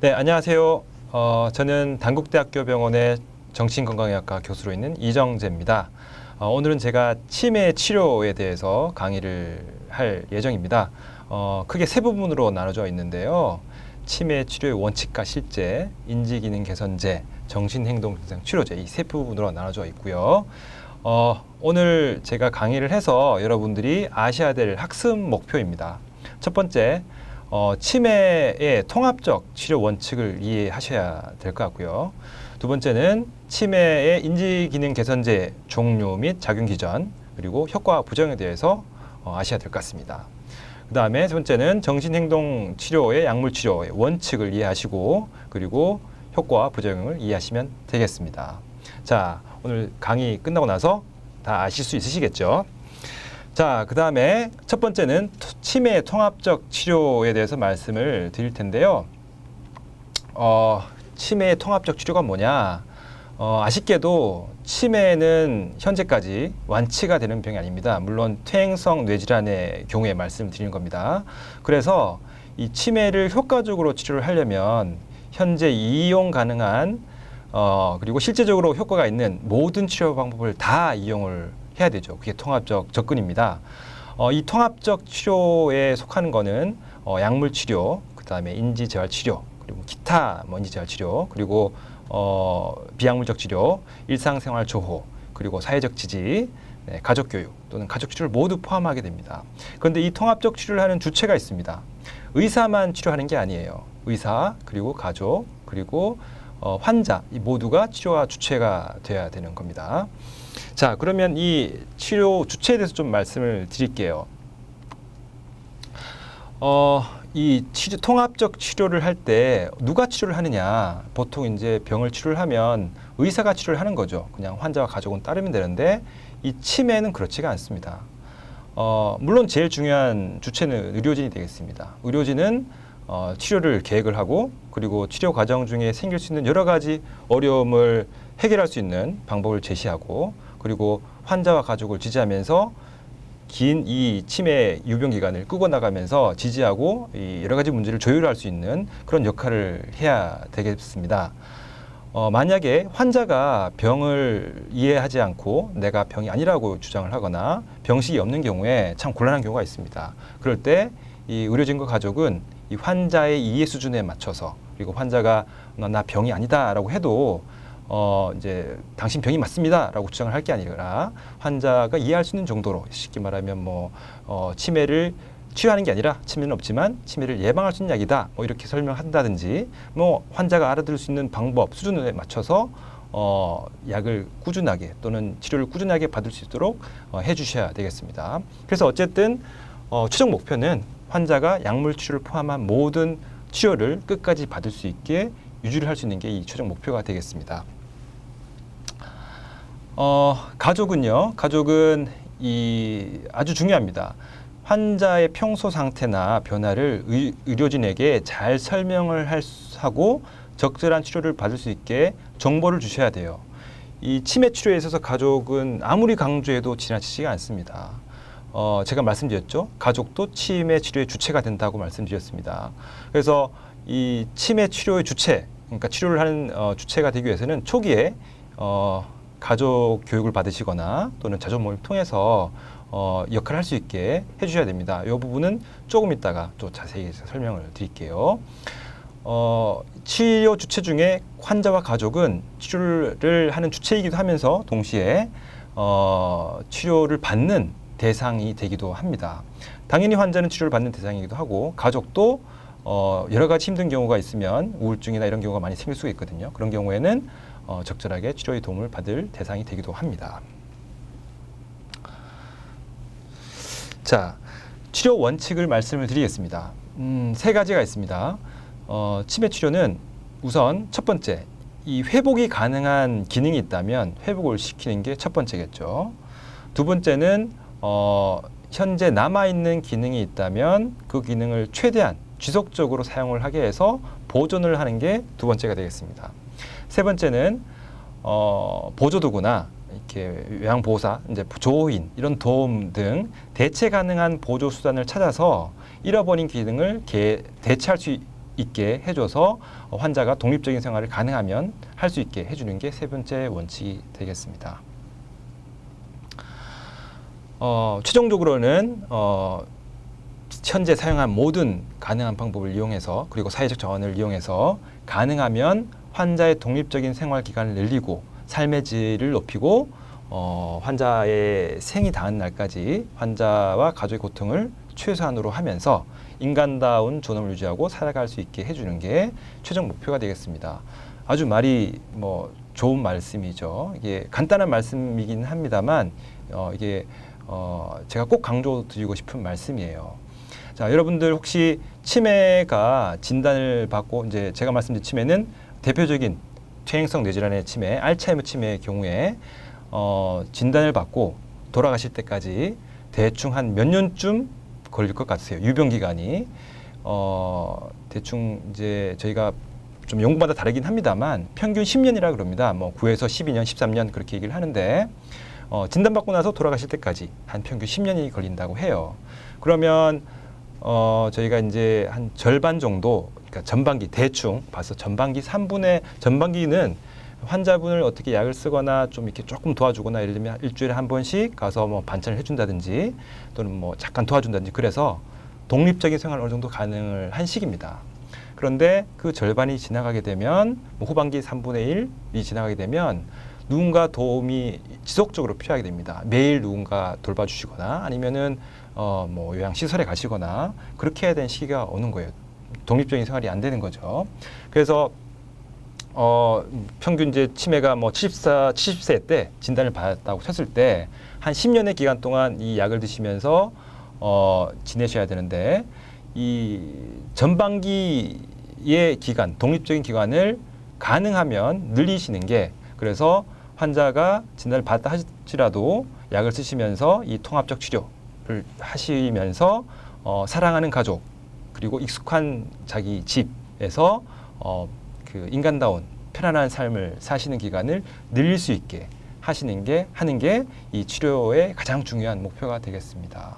네, 안녕하세요. 저는 단국대학교 병원의 정신건강의학과 교수로 있는 이정재입니다. 오늘은 제가 치매 치료에 대해서 강의를 할 예정입니다. 크게 세 부분으로 나눠져 있는데요. 치매 치료의 원칙과 실제, 인지기능 개선제, 정신행동증상 치료제 이 세 부분으로 나눠져 있고요. 오늘 제가 강의를 해서 여러분들이 아셔야 될 학습 목표입니다. 첫 번째, 치매의 통합적 치료 원칙을 이해하셔야 될 것 같고요. 두 번째는 치매의 인지기능 개선제 종류 및 작용 기전, 그리고 효과 부정에 대해서 아셔야 될 것 같습니다. 그 다음에 세 번째는 정신행동 치료의 약물 치료의 원칙을 이해하시고, 그리고 효과 부작용을 이해하시면 되겠습니다. 자, 오늘 강의 끝나고 나서 다 아실 수 있으시겠죠? 자, 그 다음에 첫 번째는 치매 통합적 치료에 대해서 말씀을 드릴 텐데요. 치매의 통합적 치료가 뭐냐? 아쉽게도 치매는 현재까지 완치가 되는 병이 아닙니다. 물론 퇴행성 뇌질환의 경우에 말씀을 드리는 겁니다. 그래서 이 치매를 효과적으로 치료를 하려면 현재 이용 가능한 그리고 실제적으로 효과가 있는 모든 치료 방법을 다 이용을 해야 되죠. 그게 통합적 접근입니다. 이 통합적 치료에 속하는 거는 약물 치료, 그 다음에 인지 재활 치료, 그리고 기타 인지 재활 치료, 그리고 비약물적 치료, 일상생활 조호, 그리고 사회적 지지, 네, 가족 교육 또는 가족 치료를 모두 포함하게 됩니다. 그런데 이 통합적 치료를 하는 주체가 있습니다. 의사만 치료하는 게 아니에요. 의사, 그리고 가족, 그리고 환자 이 모두가 치료와 주체가 돼야 되는 겁니다. 자, 그러면 이 치료 주체에 대해서 좀 말씀을 드릴게요. 이 통합적 치료를 할 때 누가 치료를 하느냐? 보통 이제 병을 치료를 하면 의사가 치료를 하는 거죠. 그냥 환자와 가족은 따르면 되는데 이 치매는 그렇지가 않습니다. 물론 제일 중요한 주체는 의료진이 되겠습니다. 의료진은 치료를 계획을 하고, 그리고 치료 과정 중에 생길 수 있는 여러 가지 어려움을 해결할 수 있는 방법을 제시하고, 그리고 환자와 가족을 지지하면서 긴 이 치매 유병 기간을 끌고 나가면서 지지하고 이 여러 가지 문제를 조율할 수 있는 그런 역할을 해야 되겠습니다. 만약에 환자가 병을 이해하지 않고 내가 병이 아니라고 주장을 하거나 병식이 없는 경우에 참 곤란한 경우가 있습니다. 그럴 때 이 의료진과 가족은 이 환자의 이해 수준에 맞춰서, 그리고 환자가 나 병이 아니다라고 해도 이제 당신 병이 맞습니다라고 주장을 할 게 아니라 환자가 이해할 수 있는 정도로, 쉽게 말하면 치매를 치료하는 게 아니라 치매는 없지만 치매를 예방할 수 있는 약이다, 이렇게 설명한다든지, 환자가 알아들을 수 있는 방법 수준에 맞춰서 약을 꾸준하게 또는 치료를 꾸준하게 받을 수 있도록 해주셔야 되겠습니다. 그래서 어쨌든 최종 목표는 환자가 약물 치료를 포함한 모든 치료를 끝까지 받을 수 있게 유지를 할 수 있는 게 이 최종 목표가 되겠습니다. 가족은요. 가족은 아주 중요합니다. 환자의 평소 상태나 변화를 의료진에게 잘 설명을 하고 적절한 치료를 받을 수 있게 정보를 주셔야 돼요. 이 치매 치료에 있어서 가족은 아무리 강조해도 지나치지가 않습니다. 제가 말씀드렸죠. 가족도 치매 치료의 주체가 된다고 말씀드렸습니다. 그래서 이 치매 치료의 주체, 그러니까 치료를 하는 주체가 되기 위해서는 초기에 가족 교육을 받으시거나 또는 자조 모임을 통해서 역할을 할 수 있게 해주셔야 됩니다. 이 부분은 조금 이따가 또 자세히 설명을 드릴게요. 치료 주체 중에 환자와 가족은 치료를 하는 주체이기도 하면서 동시에 치료를 받는 대상이 되기도 합니다. 당연히 환자는 치료를 받는 대상이기도 하고, 가족도 여러 가지 힘든 경우가 있으면 우울증이나 이런 경우가 많이 생길 수가 있거든요. 그런 경우에는 적절하게 치료의 도움을 받을 대상이 되기도 합니다. 자, 치료 원칙을 말씀을 드리겠습니다. 세 가지가 있습니다. 치매 치료는 우선 첫 번째, 이 회복이 가능한 기능이 있다면 회복을 시키는 게 첫 번째겠죠. 두 번째는 현재 남아있는 기능이 있다면 그 기능을 최대한 지속적으로 사용을 하게 해서 보존을 하는 게 두 번째가 되겠습니다. 세 번째는 보조도구나 이렇게 요양보호사, 이제 조인 이런 도움 등 대체 가능한 보조 수단을 찾아서 잃어버린 기능을 대체할 수 있게 해줘서 환자가 독립적인 생활을 가능하면 할 수 있게 해주는 게 세 번째 원칙이 되겠습니다. 최종적으로는 현재 사용한 모든 가능한 방법을 이용해서 그리고 사회적 자원을 이용해서 가능하면 환자의 독립적인 생활 기간을 늘리고 삶의 질을 높이고 환자의 생이 닿은 날까지 환자와 가족의 고통을 최소한으로 하면서 인간다운 존엄을 유지하고 살아갈 수 있게 해주는 게 최종 목표가 되겠습니다. 아주 말이 좋은 말씀이죠. 이게 간단한 말씀이긴 합니다만 이게 제가 꼭 강조드리고 싶은 말씀이에요. 자, 여러분들 혹시 치매가 진단을 받고 이제 제가 말씀드린 치매는 대표적인 퇴행성 뇌질환의 치매, 알츠하이머 치매의 경우에 진단을 받고 돌아가실 때까지 대충 한 몇 년쯤 걸릴 것 같으세요? 유병 기간이 대충 이제 저희가 좀 연구마다 다르긴 합니다만 평균 10년이라 그럽니다. 9에서 12년, 13년 그렇게 얘기를 하는데 진단받고 나서 돌아가실 때까지 한 평균 10년이 걸린다고 해요. 그러면 저희가 이제 한 절반 정도, 그러니까 전반기 대충 봐서 전반기는 환자분을 어떻게 약을 쓰거나 좀 이렇게 조금 도와주거나 예를 들면 일주일에 한 번씩 가서 반찬을 해준다든지 또는 잠깐 도와준다든지 그래서 독립적인 생활을 어느 정도 가능을 한 시기입니다. 그런데 그 절반이 지나가게 되면 후반기 3분의 1이 지나가게 되면 누군가 도움이 지속적으로 필요하게 됩니다. 매일 누군가 돌봐주시거나 아니면은 요양시설에 가시거나 그렇게 해야 되는 시기가 오는 거예요. 독립적인 생활이 안 되는 거죠. 그래서 평균 이제 치매가 70세 때 진단을 받았다고 쳤을 때 한 10년의 기간 동안 이 약을 드시면서 지내셔야 되는데 이 전반기의 기간, 독립적인 기간을 가능하면 늘리시는 게 그래서 환자가 진단을 받았다 할지라도 약을 쓰시면서 이 통합적 치료를 하시면서 사랑하는 가족 그리고 익숙한 자기 집에서 그 인간다운 편안한 삶을 사시는 기간을 늘릴 수 있게 하는 게 이 치료의 가장 중요한 목표가 되겠습니다.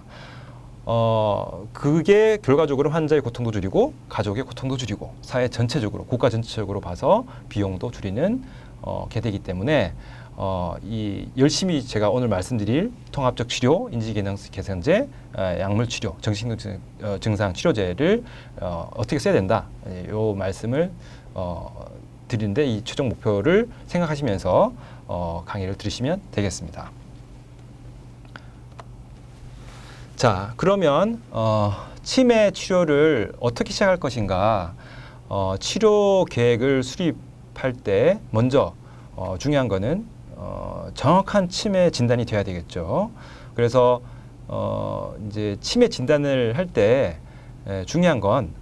그게 결과적으로 환자의 고통도 줄이고 가족의 고통도 줄이고 사회 전체적으로 국가 전체적으로 봐서 비용도 줄이는 게 되기 때문에 이 열심히 제가 오늘 말씀드릴 통합적 치료, 인지기능 개선제, 약물 치료, 정신증 증상 치료제를 어떻게 써야 된다. 이 말씀을 드리는데 이 최종 목표를 생각하시면서 강의를 들으시면 되겠습니다. 자, 그러면 치매 치료를 어떻게 시작할 것인가? 치료 계획을 수립할 때 먼저 중요한 거는 정확한 치매 진단이 돼야 되겠죠. 그래서 이제 치매 진단을 할 때 중요한 건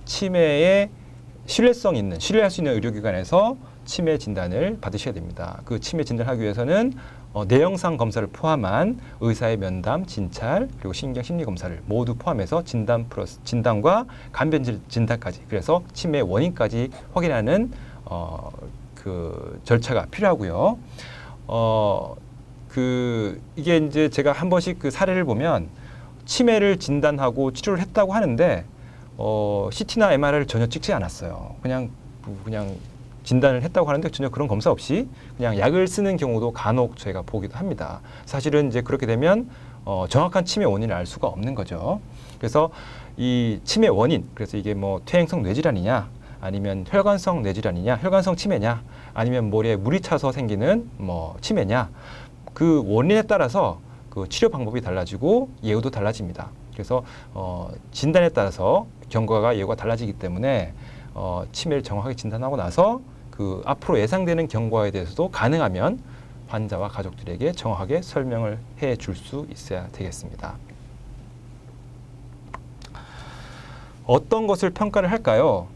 치매의 신뢰할 수 있는 의료기관에서 치매 진단을 받으셔야 됩니다. 그 치매 진단을 하기 위해서는 내영상 검사를 포함한 의사의 면담, 진찰, 그리고 신경심리검사를 모두 포함해서 진단과 간변 진단까지 그래서 치매 원인까지 확인하는 그 절차가 필요하고요. 이게 이제 제가 한 번씩 그 사례를 보면 치매를 진단하고 치료를 했다고 하는데 CT나 MRI를 전혀 찍지 않았어요. 그냥 진단을 했다고 하는데 전혀 그런 검사 없이 그냥 약을 쓰는 경우도 간혹 저희가 보기도 합니다. 사실은 이제 그렇게 되면 정확한 치매 원인을 알 수가 없는 거죠. 그래서 이 치매 원인, 그래서 이게 퇴행성 뇌질환이냐, 아니면 혈관성 뇌질환이냐, 혈관성 치매냐, 아니면 머리에 물이 차서 생기는 치매냐, 그 원인에 따라서 그 치료 방법이 달라지고 예후도 달라집니다. 그래서 진단에 따라서 경과가 예후가 달라지기 때문에 치매를 정확하게 진단하고 나서 그 앞으로 예상되는 경과에 대해서도 가능하면 환자와 가족들에게 정확하게 설명을 해 줄 수 있어야 되겠습니다. 어떤 것을 평가를 할까요?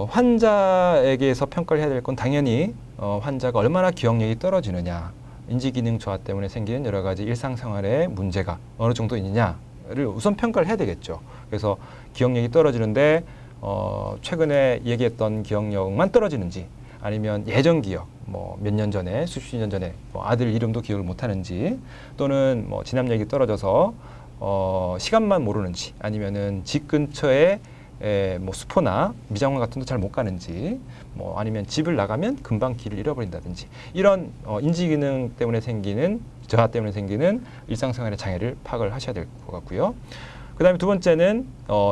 환자에게서 평가를 해야 될 건 당연히 환자가 얼마나 기억력이 떨어지느냐, 인지기능 저하 때문에 생기는 여러 가지 일상생활의 문제가 어느 정도 있느냐를 우선 평가를 해야 되겠죠. 그래서 기억력이 떨어지는데 최근에 얘기했던 기억력만 떨어지는지 아니면 예전 기억, 몇 년 전에, 수십 년 전에 아들 이름도 기억을 못하는지 또는 지남력이 떨어져서 시간만 모르는지 아니면은 집 근처에 뭐 수포나 미장원 같은 데 잘 못 가는지, 뭐 아니면 집을 나가면 금방 길을 잃어버린다든지, 이런 인지 기능 때문에 생기는 저하 때문에 생기는 일상생활의 장애를 파악을 하셔야 될 것 같고요. 그다음에 두 번째는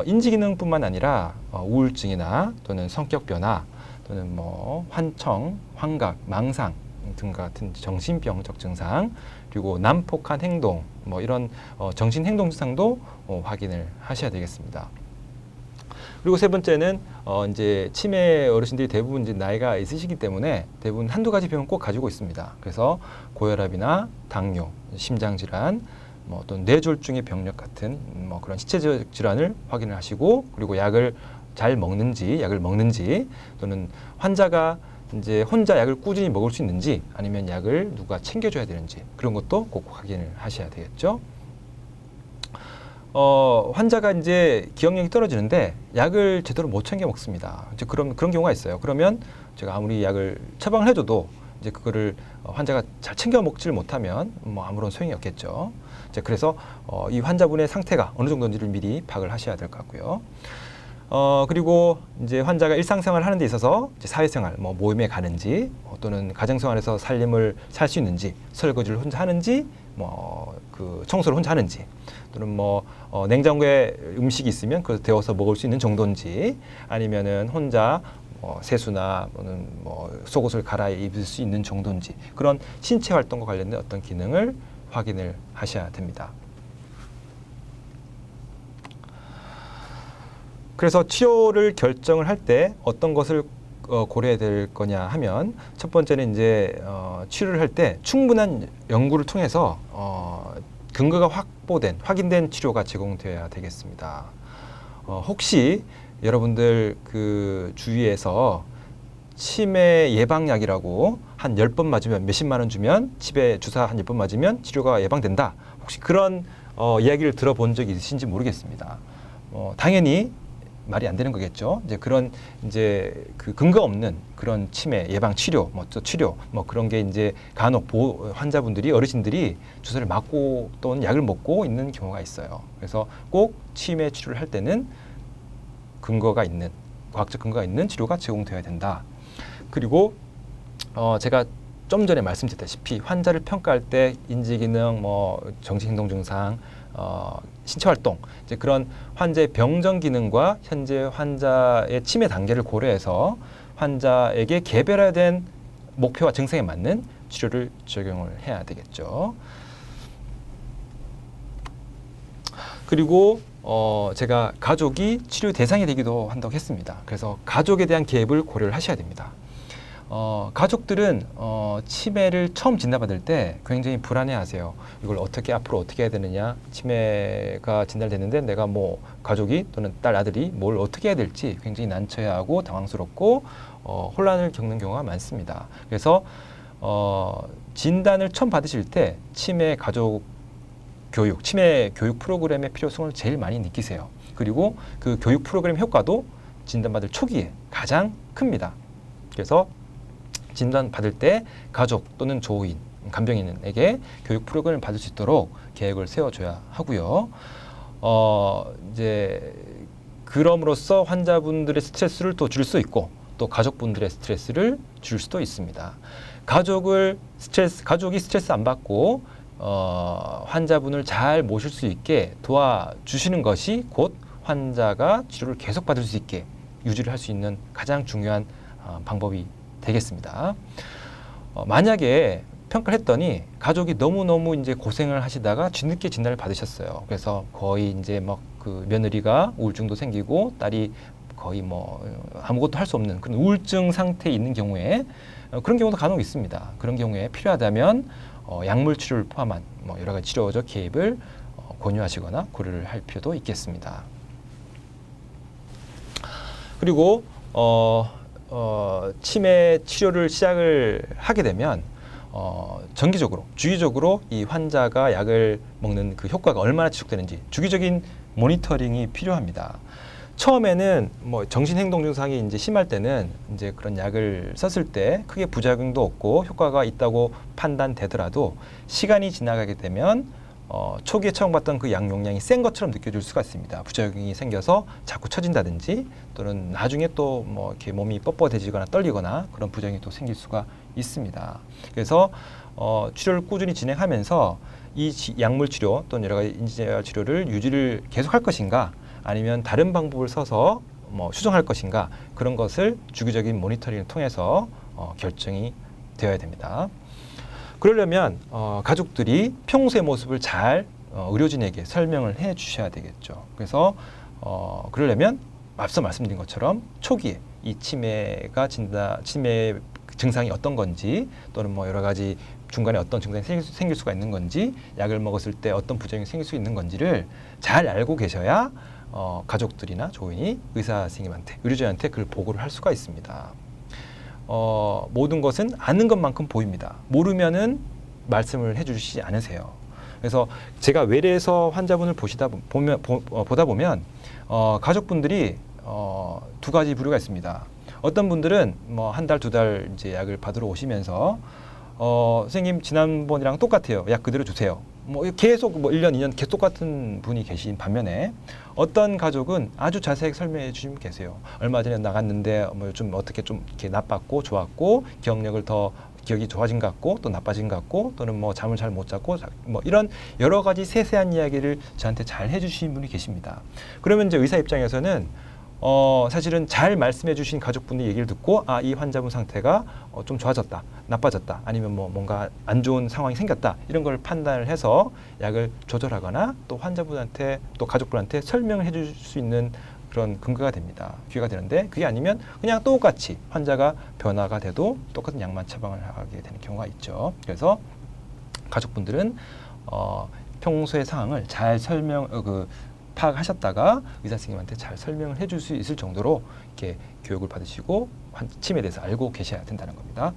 인지 기능뿐만 아니라 우울증이나 또는 성격 변화 또는 뭐 환청, 환각, 망상 등 같은 정신병적 증상, 그리고 난폭한 행동, 뭐 이런 정신 행동 증상도 확인을 하셔야 되겠습니다. 그리고 세 번째는 이제 치매 어르신들이 대부분 이제 나이가 있으시기 때문에 대부분 한두 가지 병은 꼭 가지고 있습니다. 그래서 고혈압이나 당뇨, 심장 질환, 뭐 또는 뇌졸중의 병력 같은 뭐 그런 신체적 질환을 확인을 하시고, 그리고 약을 잘 먹는지, 또는 환자가 이제 혼자 약을 꾸준히 먹을 수 있는지, 아니면 약을 누가 챙겨줘야 되는지, 그런 것도 꼭 확인을 하셔야 되겠죠. 환자가 이제 기억력이 떨어지는데 약을 제대로 못 챙겨 먹습니다. 이제 그런 경우가 있어요. 그러면 제가 아무리 약을 처방을 해줘도 이제 그거를 환자가 잘 챙겨 먹지를 못하면 뭐 아무런 소용이 없겠죠. 이제 그래서 이 환자분의 상태가 어느 정도인지를 미리 파악을 하셔야 될 것 같고요. 그리고 이제 환자가 일상생활을 하는 데 있어서 이제 사회생활, 뭐 모임에 가는지, 또는 가정생활에서 살림을 살 수 있는지, 설거지를 혼자 하는지, 뭐 그 청소를 혼자 하는지, 또는 뭐 냉장고에 음식이 있으면 그걸 데워서 먹을 수 있는 정도인지, 아니면은 혼자 세수나 또는 뭐 속옷을 갈아입을 수 있는 정도인지, 그런 신체 활동과 관련된 어떤 기능을 확인을 하셔야 됩니다. 그래서 치료를 결정을 할 때 어떤 것을 고려해야 될 거냐 하면, 첫 번째는 이제 치료를 할 때 충분한 연구를 통해서 근거가 확인된 치료가 제공되어야 되겠습니다. 혹시 여러분들 그 주위에서 치매 예방약이라고 한 10번 맞으면 몇십만 원 주면, 치매 주사 한 10번 맞으면 치료가 예방된다, 혹시 그런 이야기를 들어본 적이 있으신지 모르겠습니다. 당연히 말이 안 되는 거겠죠. 이제 그런 이제 그 근거 없는 그런 치매 예방 치료, 뭐 그런 게 이제 간혹 환자분들이, 어르신들이 주사를 맞고 또는 약을 먹고 있는 경우가 있어요. 그래서 꼭 치매 치료를 할 때는 근거가 있는, 과학적 근거가 있는 치료가 제공되어야 된다. 그리고 제가 좀 전에 말씀드렸다시피 환자를 평가할 때 인지기능, 뭐 정신행동 증상, 신체활동, 이제 그런 환자의 병정 기능과 현재 환자의 치매 단계를 고려해서 환자에게 개별화된 목표와 증상에 맞는 치료를 적용을 해야 되겠죠. 그리고 제가 가족이 치료 대상이 되기도 한다고 했습니다. 그래서 가족에 대한 개입을 고려를 하셔야 됩니다. 가족들은 치매를 처음 진단받을 때 굉장히 불안해하세요. 이걸 앞으로 어떻게 해야 되느냐, 치매가 진단됐는데 내가 뭐 가족이 또는 딸, 아들이 뭘 어떻게 해야 될지 굉장히 난처해하고 당황스럽고 혼란을 겪는 경우가 많습니다. 그래서 진단을 처음 받으실 때 치매 가족 교육, 치매 교육 프로그램의 필요성을 제일 많이 느끼세요. 그리고 그 교육 프로그램 효과도 진단받을 초기에 가장 큽니다. 그래서 진단 받을 때 가족 또는 조인, 간병인에게 교육 프로그램을 받을 수 있도록 계획을 세워줘야 하고요. 이제 그럼으로써 환자분들의 스트레스를 또 줄 수 있고, 또 가족분들의 스트레스를 줄 수도 있습니다. 가족이 스트레스 안 받고 환자분을 잘 모실 수 있게 도와주시는 것이 곧 환자가 치료를 계속 받을 수 있게 유지를 할 수 있는 가장 중요한 방법이 되겠습니다. 만약에 평가를 했더니 가족이 너무너무 이제 고생을 하시다가 뒤늦게 진단을 받으셨어요. 그래서 거의 이제 막 그 며느리가 우울증도 생기고 딸이 거의 뭐 아무것도 할 수 없는 그런 우울증 상태에 있는 경우에, 그런 경우도 간혹 있습니다. 그런 경우에 필요하다면 약물 치료를 포함한 뭐 여러 가지 치료적 개입을 권유하시거나 고려를 할 필요도 있겠습니다. 그리고 치매 치료를 시작을 하게 되면 주기적으로 이 환자가 약을 먹는 그 효과가 얼마나 지속되는지 주기적인 모니터링이 필요합니다. 처음에는 뭐 정신행동 증상이 이제 심할 때는 이제 그런 약을 썼을 때 크게 부작용도 없고 효과가 있다고 판단되더라도 시간이 지나가게 되면 초기에 처음 봤던 그 약 용량이 센 것처럼 느껴질 수가 있습니다. 부작용이 생겨서 자꾸 처진다든지 또는 나중에 또 뭐 이렇게 몸이 뻣뻣해지거나 떨리거나 그런 부작용이 또 생길 수가 있습니다. 그래서 치료를 꾸준히 진행하면서 이 약물 치료 또는 여러 가지 인지재활 치료를 유지를 계속할 것인가 아니면 다른 방법을 써서 뭐 수정할 것인가 그런 것을 주기적인 모니터링을 통해서 결정이 되어야 됩니다. 그러려면 가족들이 평소의 모습을 잘 의료진에게 설명을 해 주셔야 되겠죠. 그래서 그러려면 앞서 말씀드린 것처럼 초기에 이 치매 증상이 어떤 건지 또는 뭐 여러 가지 중간에 어떤 증상이 생길 수가 있는 건지 약을 먹었을 때 어떤 부작용이 생길 수 있는 건지를 잘 알고 계셔야 가족들이나 조인이 의사 선생님한테 의료진한테 그걸 보고를 할 수가 있습니다. 모든 것은 아는 것만큼 보입니다. 모르면은 말씀을 해주시지 않으세요. 그래서 제가 외래에서 환자분을 보다 보면 가족분들이 두 가지 부류가 있습니다. 어떤 분들은 뭐 한 달, 두 달 이제 약을 받으러 오시면서 선생님 지난번이랑 똑같아요. 약 그대로 주세요. 뭐 계속 뭐 1년, 2년 계속 똑같은 분이 계신 반면에 어떤 가족은 아주 자세하게 설명해 주신 분 계세요. 얼마 전에 나갔는데 뭐 좀 어떻게 좀 이렇게 나빴고 좋았고 기억이 좋아진 것 같고 또 나빠진 것 같고 또는 뭐 잠을 잘 못 잤고 뭐 이런 여러 가지 세세한 이야기를 저한테 잘 해주신 분이 계십니다. 그러면 이제 의사 입장에서는 사실은 잘 말씀해 주신 가족분의 얘기를 듣고 이 환자분 상태가 좀 좋아졌다, 나빠졌다, 아니면 뭐 뭔가 안 좋은 상황이 생겼다 이런 걸 판단을 해서 약을 조절하거나 또 환자분한테 또 가족분한테 설명을 해줄 수 있는 그런 근거가 됩니다. 기회가 되는데 그게 아니면 그냥 똑같이 환자가 변화가 돼도 똑같은 약만 처방을 하게 되는 경우가 있죠. 그래서 가족분들은 평소의 상황을 잘 파악하셨다가 의사 선생님한테 잘 설명을 해줄 수 있을 정도로 이렇게 교육을 받으시고 치매에 대해서 알고 계셔야 된다는 겁니다.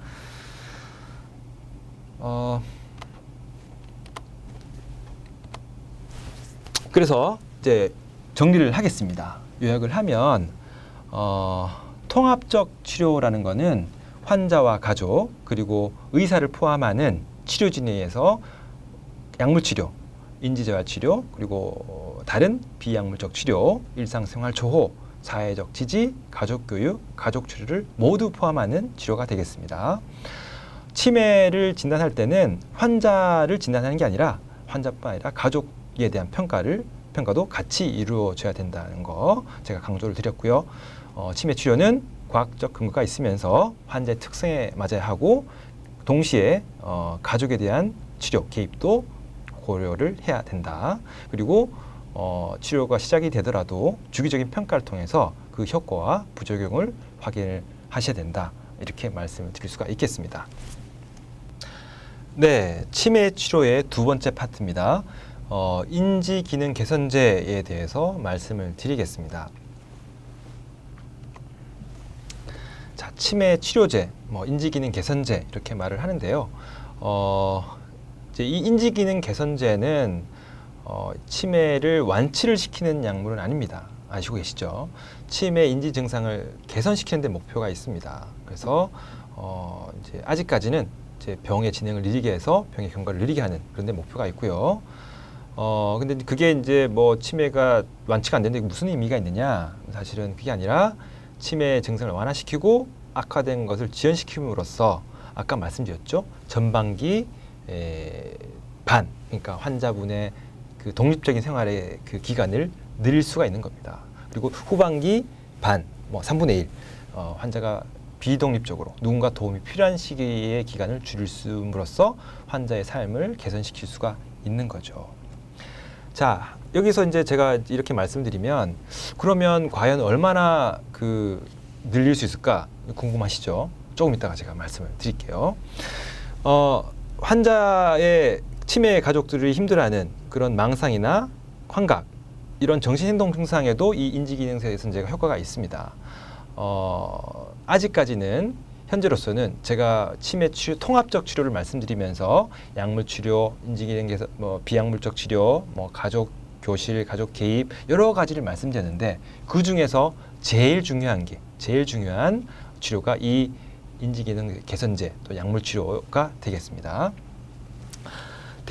그래서 이제 정리를 하겠습니다. 요약을 하면 통합적 치료라는 것은 환자와 가족 그리고 의사를 포함하는 치료진에 의해서 약물 치료, 인지재활 치료 그리고 다른 비약물적 치료, 일상생활 조호, 사회적 지지, 가족 교육, 가족 치료를 모두 포함하는 치료가 되겠습니다. 치매를 진단할 때는 환자를 진단하는 게 아니라 환자뿐 아니라 가족에 대한 평가도 같이 이루어져야 된다는 거 제가 강조를 드렸고요. 치매 치료는 과학적 근거가 있으면서 환자의 특성에 맞아야 하고 동시에 가족에 대한 치료 개입도 고려를 해야 된다. 그리고 치료가 시작이 되더라도 주기적인 평가를 통해서 그 효과와 부작용을 확인을 하셔야 된다. 이렇게 말씀을 드릴 수가 있겠습니다. 네, 치매 치료의 두 번째 파트입니다. 인지기능 개선제에 대해서 말씀을 드리겠습니다. 자, 치매 치료제, 인지기능 개선제 이렇게 말을 하는데요. 이제 이 인지기능 개선제는 치매를 완치를 시키는 약물은 아닙니다. 아시고 계시죠? 치매 인지 증상을 개선시키는 데 목표가 있습니다. 그래서 이제 아직까지는 이제 병의 진행을 느리게 해서 병의 경과를 느리게 하는 그런 데 목표가 있고요. 근데 그게 이제 뭐 치매가 완치가 안 되는데 무슨 의미가 있느냐? 사실은 그게 아니라 치매 증상을 완화시키고 악화된 것을 지연시킴으로써 아까 말씀드렸죠. 전반기 그러니까 환자분의 그 독립적인 생활의 그 기간을 늘릴 수가 있는 겁니다. 그리고 후반기 3분의 1 환자가 비독립적으로 누군가 도움이 필요한 시기의 기간을 줄일수로써 환자의 삶을 개선시킬 수가 있는 거죠. 자, 여기서 이제 제가 이렇게 말씀드리면 그러면 과연 얼마나 늘릴 수 있을까 궁금하시죠? 조금 이따가 제가 말씀을 드릴게요. 환자의 치매 가족들이 힘들어하는 그런 망상이나 환각 이런 정신행동 증상에도 이 인지기능세 개선제가 효과가 있습니다. 아직까지는 현재로서는 제가 치매 치료 통합적 치료를 말씀드리면서 약물 치료, 인지기능 개선, 비약물적 치료, 가족 교실, 가족 개입 여러 가지를 말씀드렸는데 그 중에서 제일 중요한 치료가 이 인지기능 개선제 또 약물 치료가 되겠습니다.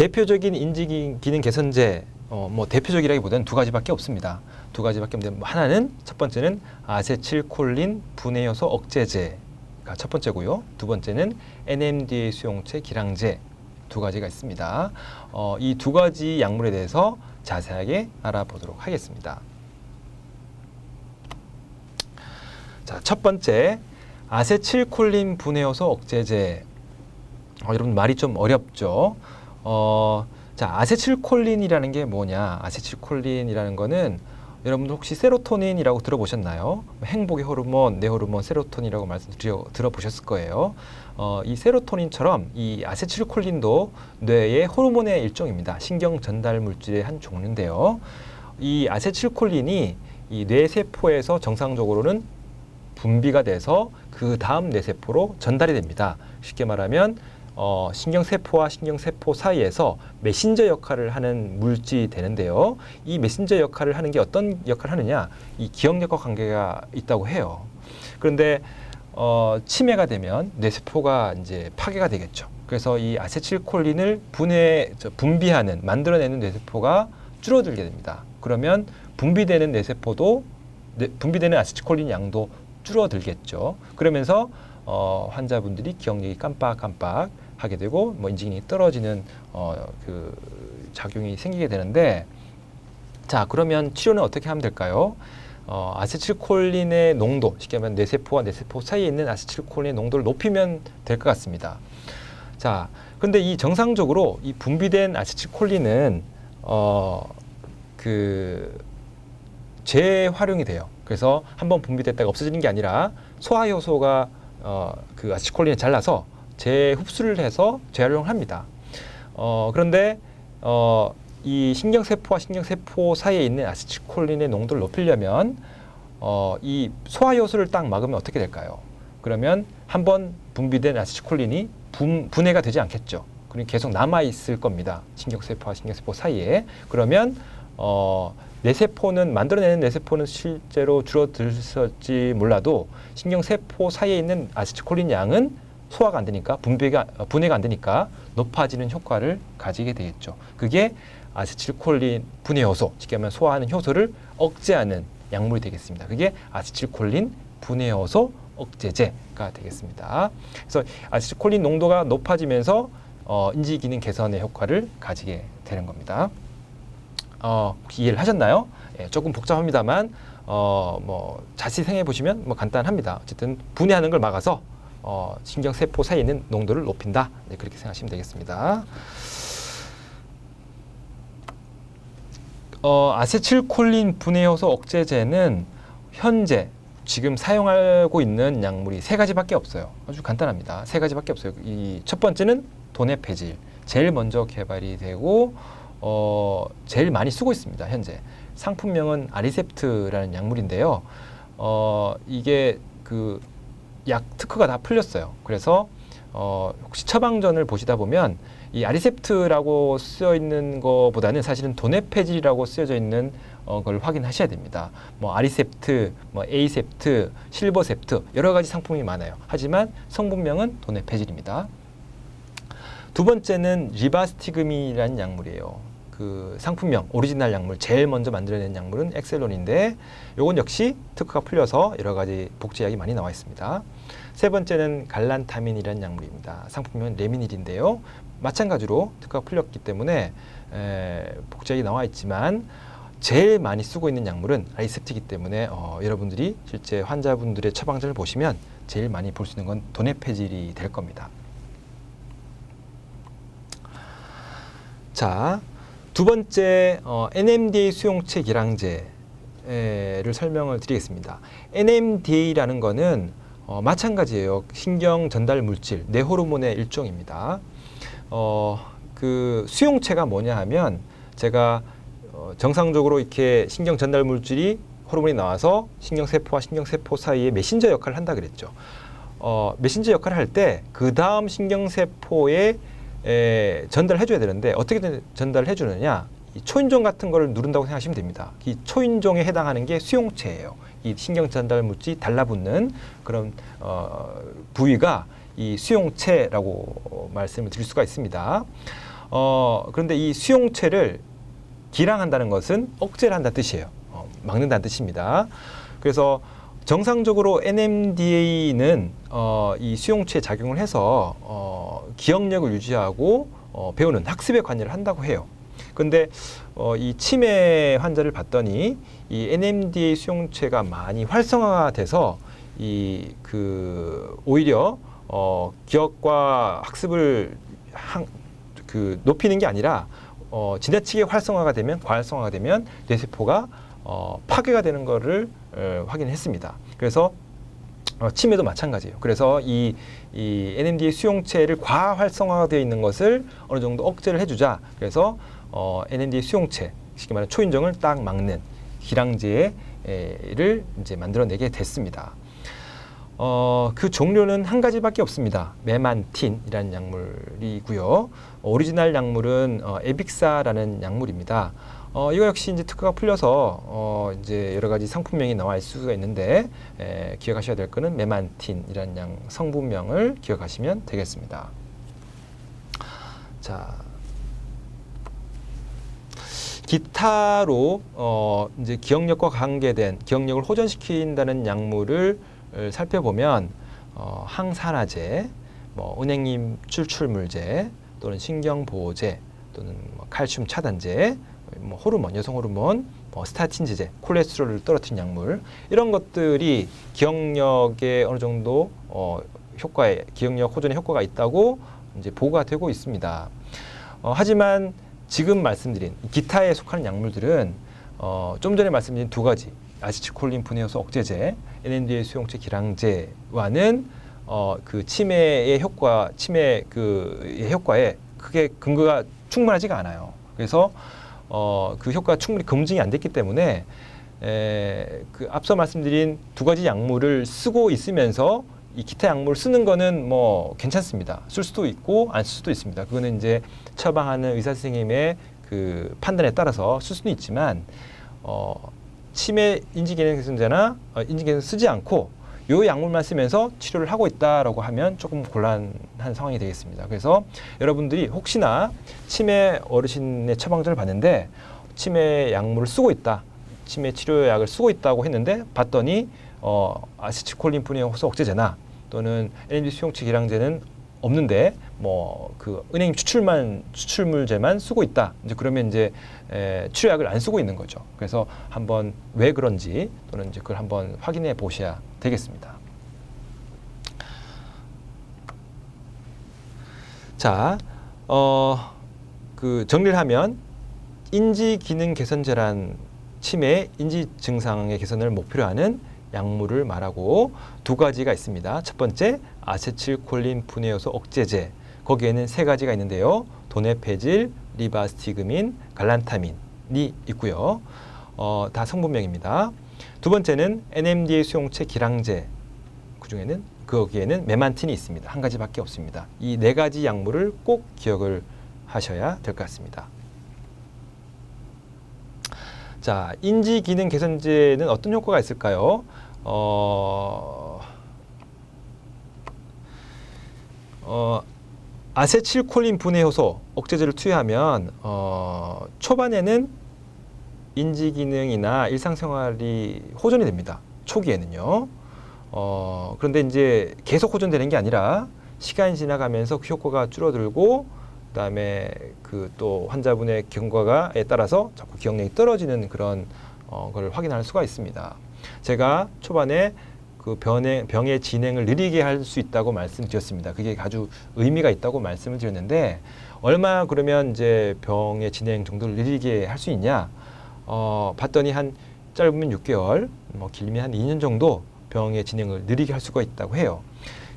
대표적인 인지 기능 개선제 뭐 대표적이라기보다는 두 가지밖에 없습니다. 두 가지밖에 없는데 하나는 첫 번째는 아세틸콜린 분해 요소 억제제가 첫 번째고요. 두 번째는 NMDA 수용체 기량제 두 가지가 있습니다. 이 두 가지 약물에 대해서 자세하게 알아보도록 하겠습니다. 자, 첫 번째 아세틸콜린 분해 요소 억제제. 여러분 말이 좀 어렵죠. 자, 아세틸콜린이라는 게 뭐냐? 아세틸콜린이라는 거는 여러분들 혹시 세로토닌이라고 들어보셨나요? 행복의 호르몬, 뇌 호르몬 세로토닌이라고 들어보셨을 거예요. 이 세로토닌처럼 이 아세틸콜린도 뇌의 호르몬의 일종입니다. 신경 전달 물질의 한 종류인데요. 이 아세틸콜린이 이 뇌세포에서 정상적으로는 분비가 돼서 그 다음 뇌세포로 전달이 됩니다. 쉽게 말하면 신경세포와 신경세포 사이에서 메신저 역할을 하는 물질이 되는데요. 이 메신저 역할을 하는 게 어떤 역할을 하느냐? 이 기억력과 관계가 있다고 해요. 그런데 치매가 되면 뇌세포가 이제 파괴가 되겠죠. 그래서 이 아세틸콜린을 분비하는, 만들어내는 뇌세포가 줄어들게 됩니다. 그러면 분비되는 뇌세포도 분비되는 아세틸콜린 양도 줄어들겠죠. 그러면서 환자분들이 기억력이 깜빡깜빡 하게 되고 뭐 인지기능이 떨어지는 그 작용이 생기게 되는데, 자, 그러면 치료는 어떻게 하면 될까요? 아세틸콜린의 농도, 쉽게 말하면 뇌세포와 뇌세포 사이에 있는 아세틸콜린의 농도를 높이면 될 것 같습니다. 자, 근데 이 정상적으로 이 분비된 아세틸콜린은 그 재활용이 돼요. 그래서 한번 분비됐다가 없어지는 게 아니라 소화 효소가 그 아세틸콜린을 잘라서 재흡수를 해서 재활용을 합니다. 그런데 이 신경세포와 신경세포 사이에 있는 아세틸콜린의 농도를 높이려면 이 소화 효소를 딱 막으면 어떻게 될까요? 그러면 한번 분비된 아세틸콜린이 분해가 되지 않겠죠. 그리고 계속 남아 있을 겁니다. 신경세포와 신경세포 사이에. 그러면 뇌세포는, 만들어내는 뇌세포는 실제로 줄어들었을지 몰라도 신경세포 사이에 있는 아세틸콜린 양은 소화가 안 되니까, 분해가 안 되니까 높아지는 효과를 가지게 되겠죠. 그게 아세틸콜린 분해 효소, 쉽게 말하면 소화하는 효소를 억제하는 약물이 되겠습니다. 그게 아세틸콜린 분해 효소 억제제가 되겠습니다. 그래서 아세틸콜린 농도가 높아지면서 인지기능 개선의 효과를 가지게 되는 겁니다. 혹시 이해를 하셨나요? 예, 조금 복잡합니다만 뭐 자세히 생각해 보시면 뭐 간단합니다. 어쨌든 분해하는 걸 막아서 신경세포 사이에 있는 농도를 높인다. 네, 그렇게 생각하시면 되겠습니다. 아세틸콜린 분해 효소 억제제는 현재 지금 사용하고 있는 약물이 세 가지밖에 없어요. 아주 간단합니다. 세 가지밖에 없어요. 이 첫 번째는 도네페질, 제일 먼저 개발이 되고 제일 많이 쓰고 있습니다. 현재 상품명은 아리셉트라는 약물인데요. 이게 그 약 특허가 다 풀렸어요. 그래서 혹시 처방전을 보시다 보면 이 아리셉트라고 쓰여 있는 것보다는 사실은 도네페질이라고 쓰여져 있는 걸 확인하셔야 됩니다. 뭐 아리셉트, 뭐 에이셉트, 실버셉트 여러 가지 상품이 많아요. 하지만 성분명은 도네페질입니다. 두 번째는 리바스티그민이라는 약물이에요. 그 상품명, 오리지널 약물, 제일 먼저 만들어낸 약물은 엑셀론인데 요건 역시 특허가 풀려서 여러 가지 복제약이 많이 나와 있습니다. 세 번째는 갈란타민이라는 약물입니다. 상품명은 레미닐인데요. 마찬가지로 특허가 풀렸기 때문에 복제약이 나와 있지만 제일 많이 쓰고 있는 약물은 아리셉트이기 때문에 여러분들이 실제 환자분들의 처방전을 보시면 제일 많이 볼 수 있는 건 도네페질이 될 겁니다. 자, 두 번째 NMDA 수용체 기량제를 설명을 드리겠습니다. NMDA라는 거는 마찬가지예요. 신경 전달 물질, 뇌 호르몬의 일종입니다. 그 수용체가 뭐냐 하면 제가 정상적으로 이렇게 신경 전달 물질이 호르몬이 나와서 신경세포와 신경세포 사이에 메신저 역할을 한다 그랬죠. 메신저 역할을 할 때 그 다음 신경세포에 전달해 줘야 되는데 어떻게 전달을 해 주느냐, 이 초인종 같은 거를 누른다고 생각하시면 됩니다. 이 초인종에 해당하는 게 수용체예요. 이 신경 전달 물질이 달라붙는 그런 부위가 이 수용체라고 말씀을 드릴 수가 있습니다. 그런데 이 수용체를 기량한다는 것은 억제를 한다는 뜻이에요. 막는다는 뜻입니다. 그래서 정상적으로 NMDA는 이 수용체에 작용을 해서 기억력을 유지하고 배우는 학습에 관여를 한다고 해요. 그런데 이 치매 환자를 봤더니 이 NMDA 수용체가 많이 활성화돼서 오히려 기억과 학습을 높이는 게 아니라 지나치게 활성화가 되면 과활성화가 되면 뇌세포가 파괴가 되는 것을 확인했습니다. 그래서 치매도 마찬가지예요. 그래서 이 NMDA 수용체를 과활성화가 되어 있는 것을 어느 정도 억제를 해주자. 그래서 NMDA 수용체, 쉽게 말하면 초인종을 딱 막는 기량제를 이제 만들어내게 됐습니다. 그 종류는 한 가지밖에 없습니다. 메만틴이라는 약물이고요. 오리지널 약물은 에빅사라는 약물입니다. 이거 역시 이제 특허가 풀려서 이제 여러 가지 상품명이 나와 있을 수가 있는데 기억하셔야 될 거는 메만틴이라는 성분명을 기억하시면 되겠습니다. 자, 기타로 이제 기억력과 관계된 기억력을 호전시킨다는 약물을 살펴보면 항산화제, 은행잎 추출물제 또는 신경보호제 또는 칼슘 차단제, 호르몬, 여성 호르몬, 스타틴 제제, 콜레스테롤을 떨어뜨리는 약물, 이런 것들이 기억력에 어느 정도 기억력 호전에 효과가 있다고 이제 보고가 되고 있습니다. 하지만 지금 말씀드린 기타에 속하는 약물들은 좀 전에 말씀드린 두 가지, 아세틸콜린 분해효소 억제제, NMDA 수용체 기량제와는 그 치매의 효과에 크게 근거가 충분하지가 않아요. 그래서 그 효과가 충분히 검증이 안 됐기 때문에 그 앞서 말씀드린 두 가지 약물을 쓰고 있으면서 이 기타 약물을 쓰는 거는 괜찮습니다. 쓸 수도 있고 안 쓸 수도 있습니다. 그거는 이제 처방하는 의사 선생님의 그 판단에 따라서 쓸 수는 있지만 치매 인지기능 개선제나 인지기능 쓰지 않고 요 약물만 쓰면서 치료를 하고 있다라고 하면 조금 곤란한 상황이 되겠습니다. 그래서 여러분들이 혹시나 치매 어르신의 처방전을 봤는데 치매 약물을 쓰고 있다, 치매 치료약을 쓰고 있다고 했는데 봤더니 아세틸콜린 분해효소 억제제나 또는 NMDA 수용체 기량제는 없는데 그 은행잎 추출물제만 쓰고 있다. 이제 그러면 이제 치료약을 안 쓰고 있는 거죠. 그래서 한번 왜 그런지 또는 이제 그걸 한번 확인해 보셔야 되겠습니다. 자, 그 정리를 하면 인지 기능 개선제란 치매 인지 증상의 개선을 목표로 하는 약물을 말하고 두 가지가 있습니다. 첫 번째 아세틸콜린 분해효소 억제제, 거기에는 세 가지가 있는데요. 도네페질, 리바스티그민, 갈란타민이 있고요. 다 성분명입니다. 두 번째는 NMDA 수용체 기량제, 거기에는 메만틴이 있습니다. 한 가지밖에 없습니다. 이 네 가지 약물을 꼭 기억을 하셔야 될 것 같습니다. 자, 인지 기능 개선제는 어떤 효과가 있을까요? 아세틸콜린 분해효소 억제제를 투여하면 초반에는 인지 기능이나 일상생활이 호전이 됩니다. 초기에는요. 그런데 이제 계속 호전되는 게 아니라 시간이 지나가면서 그 효과가 줄어들고 그다음에 그 또 환자분의 경과에 따라서 자꾸 기억력이 떨어지는 그런 걸 확인할 수가 있습니다. 제가 초반에 그 병의 진행을 느리게 할 수 있다고 말씀드렸습니다. 그게 아주 의미가 있다고 말씀을 드렸는데 얼마 그러면 이제 병의 진행 정도를 느리게 할 수 있냐? 봤더니 한 짧으면 6개월, 길면 한 2년 정도 병의 진행을 느리게 할 수가 있다고 해요.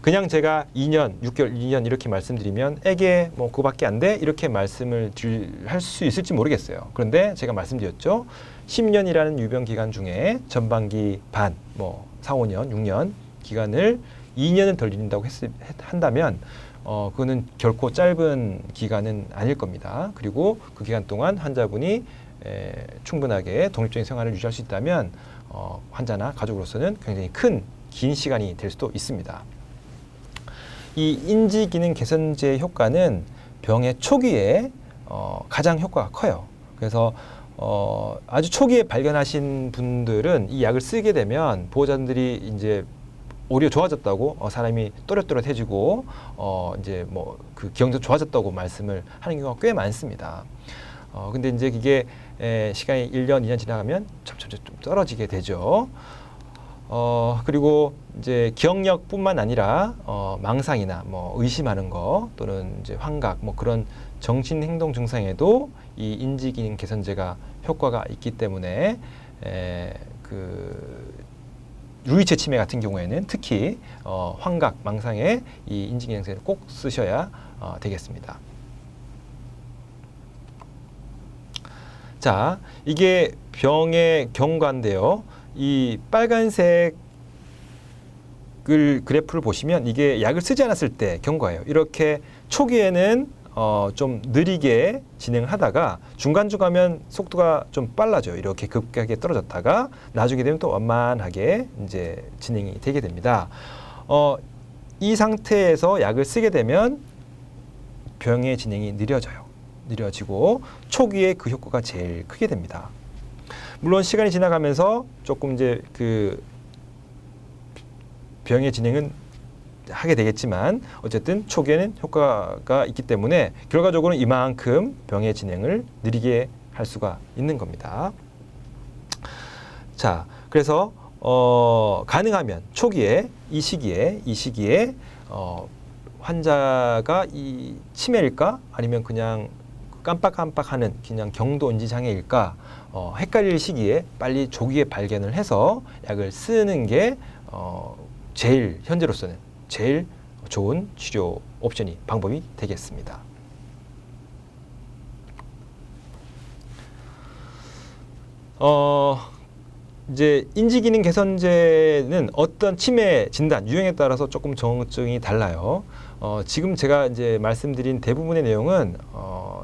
그냥 제가 2년, 6개월, 2년 이렇게 말씀드리면 에게 그거밖에 안 돼? 이렇게 말씀을 할 수 있을지 모르겠어요. 그런데 제가 말씀드렸죠. 10년이라는 유병 기간 중에 전반기 반, 4, 5년, 6년 기간을 2년을 더 늘린다고 한다면 그거는 결코 짧은 기간은 아닐 겁니다. 그리고 그 기간 동안 환자분이 충분하게 독립적인 생활을 유지할 수 있다면 환자나 가족으로서는 굉장히 긴 시간이 될 수도 있습니다. 이 인지기능 개선제의 효과는 병의 초기에 가장 효과가 커요. 그래서 아주 초기에 발견하신 분들은 이 약을 쓰게 되면 보호자들이 이제 오히려 좋아졌다고 사람이 또렷또렷해지고 이제 뭐 그 기억도 좋아졌다고 말씀을 하는 경우가 꽤 많습니다. 근데 이제 그게 시간이 1년, 2년 지나가면 점점 좀 떨어지게 되죠. 그리고 이제 기억력뿐만 아니라 망상이나 뭐 의심하는 거 또는 이제 환각 뭐 그런 정신행동 증상에도 이 인지기능 개선제가 효과가 있기 때문에 그 루이체 치매 같은 경우에는 특히 환각, 망상에 이 인지기능제를 꼭 쓰셔야 되겠습니다. 자, 이게 병의 경과인데요. 이 빨간색 그래프를 보시면 이게 약을 쓰지 않았을 때 경과예요. 이렇게 초기에는 좀 느리게 진행을 하다가 중간중간 가면 속도가 좀 빨라져요. 이렇게 급격하게 떨어졌다가 나중에 되면 또 완만하게 이제 진행이 되게 됩니다. 이 상태에서 약을 쓰게 되면 병의 진행이 느려지고 초기에 그 효과가 제일 크게 됩니다. 물론 시간이 지나가면서 조금 이제 그 병의 진행은 하게 되겠지만 어쨌든 초기에는 효과가 있기 때문에 결과적으로는 이만큼 병의 진행을 느리게 할 수가 있는 겁니다. 자, 그래서 가능하면 초기에 이 시기에 환자가 이 치매일까 아니면 그냥 깜빡깜빡하는 그냥 경도인지 장애일까 헷갈릴 시기에 빨리 조기에 발견을 해서 약을 쓰는 게 제일 현재로서는 제일 좋은 치료 옵션이 방법이 되겠습니다. 이제 인지기능 개선제는 어떤 치매 진단 유형에 따라서 조금 적응증이 달라요. 지금 제가 이제 말씀드린 대부분의 내용은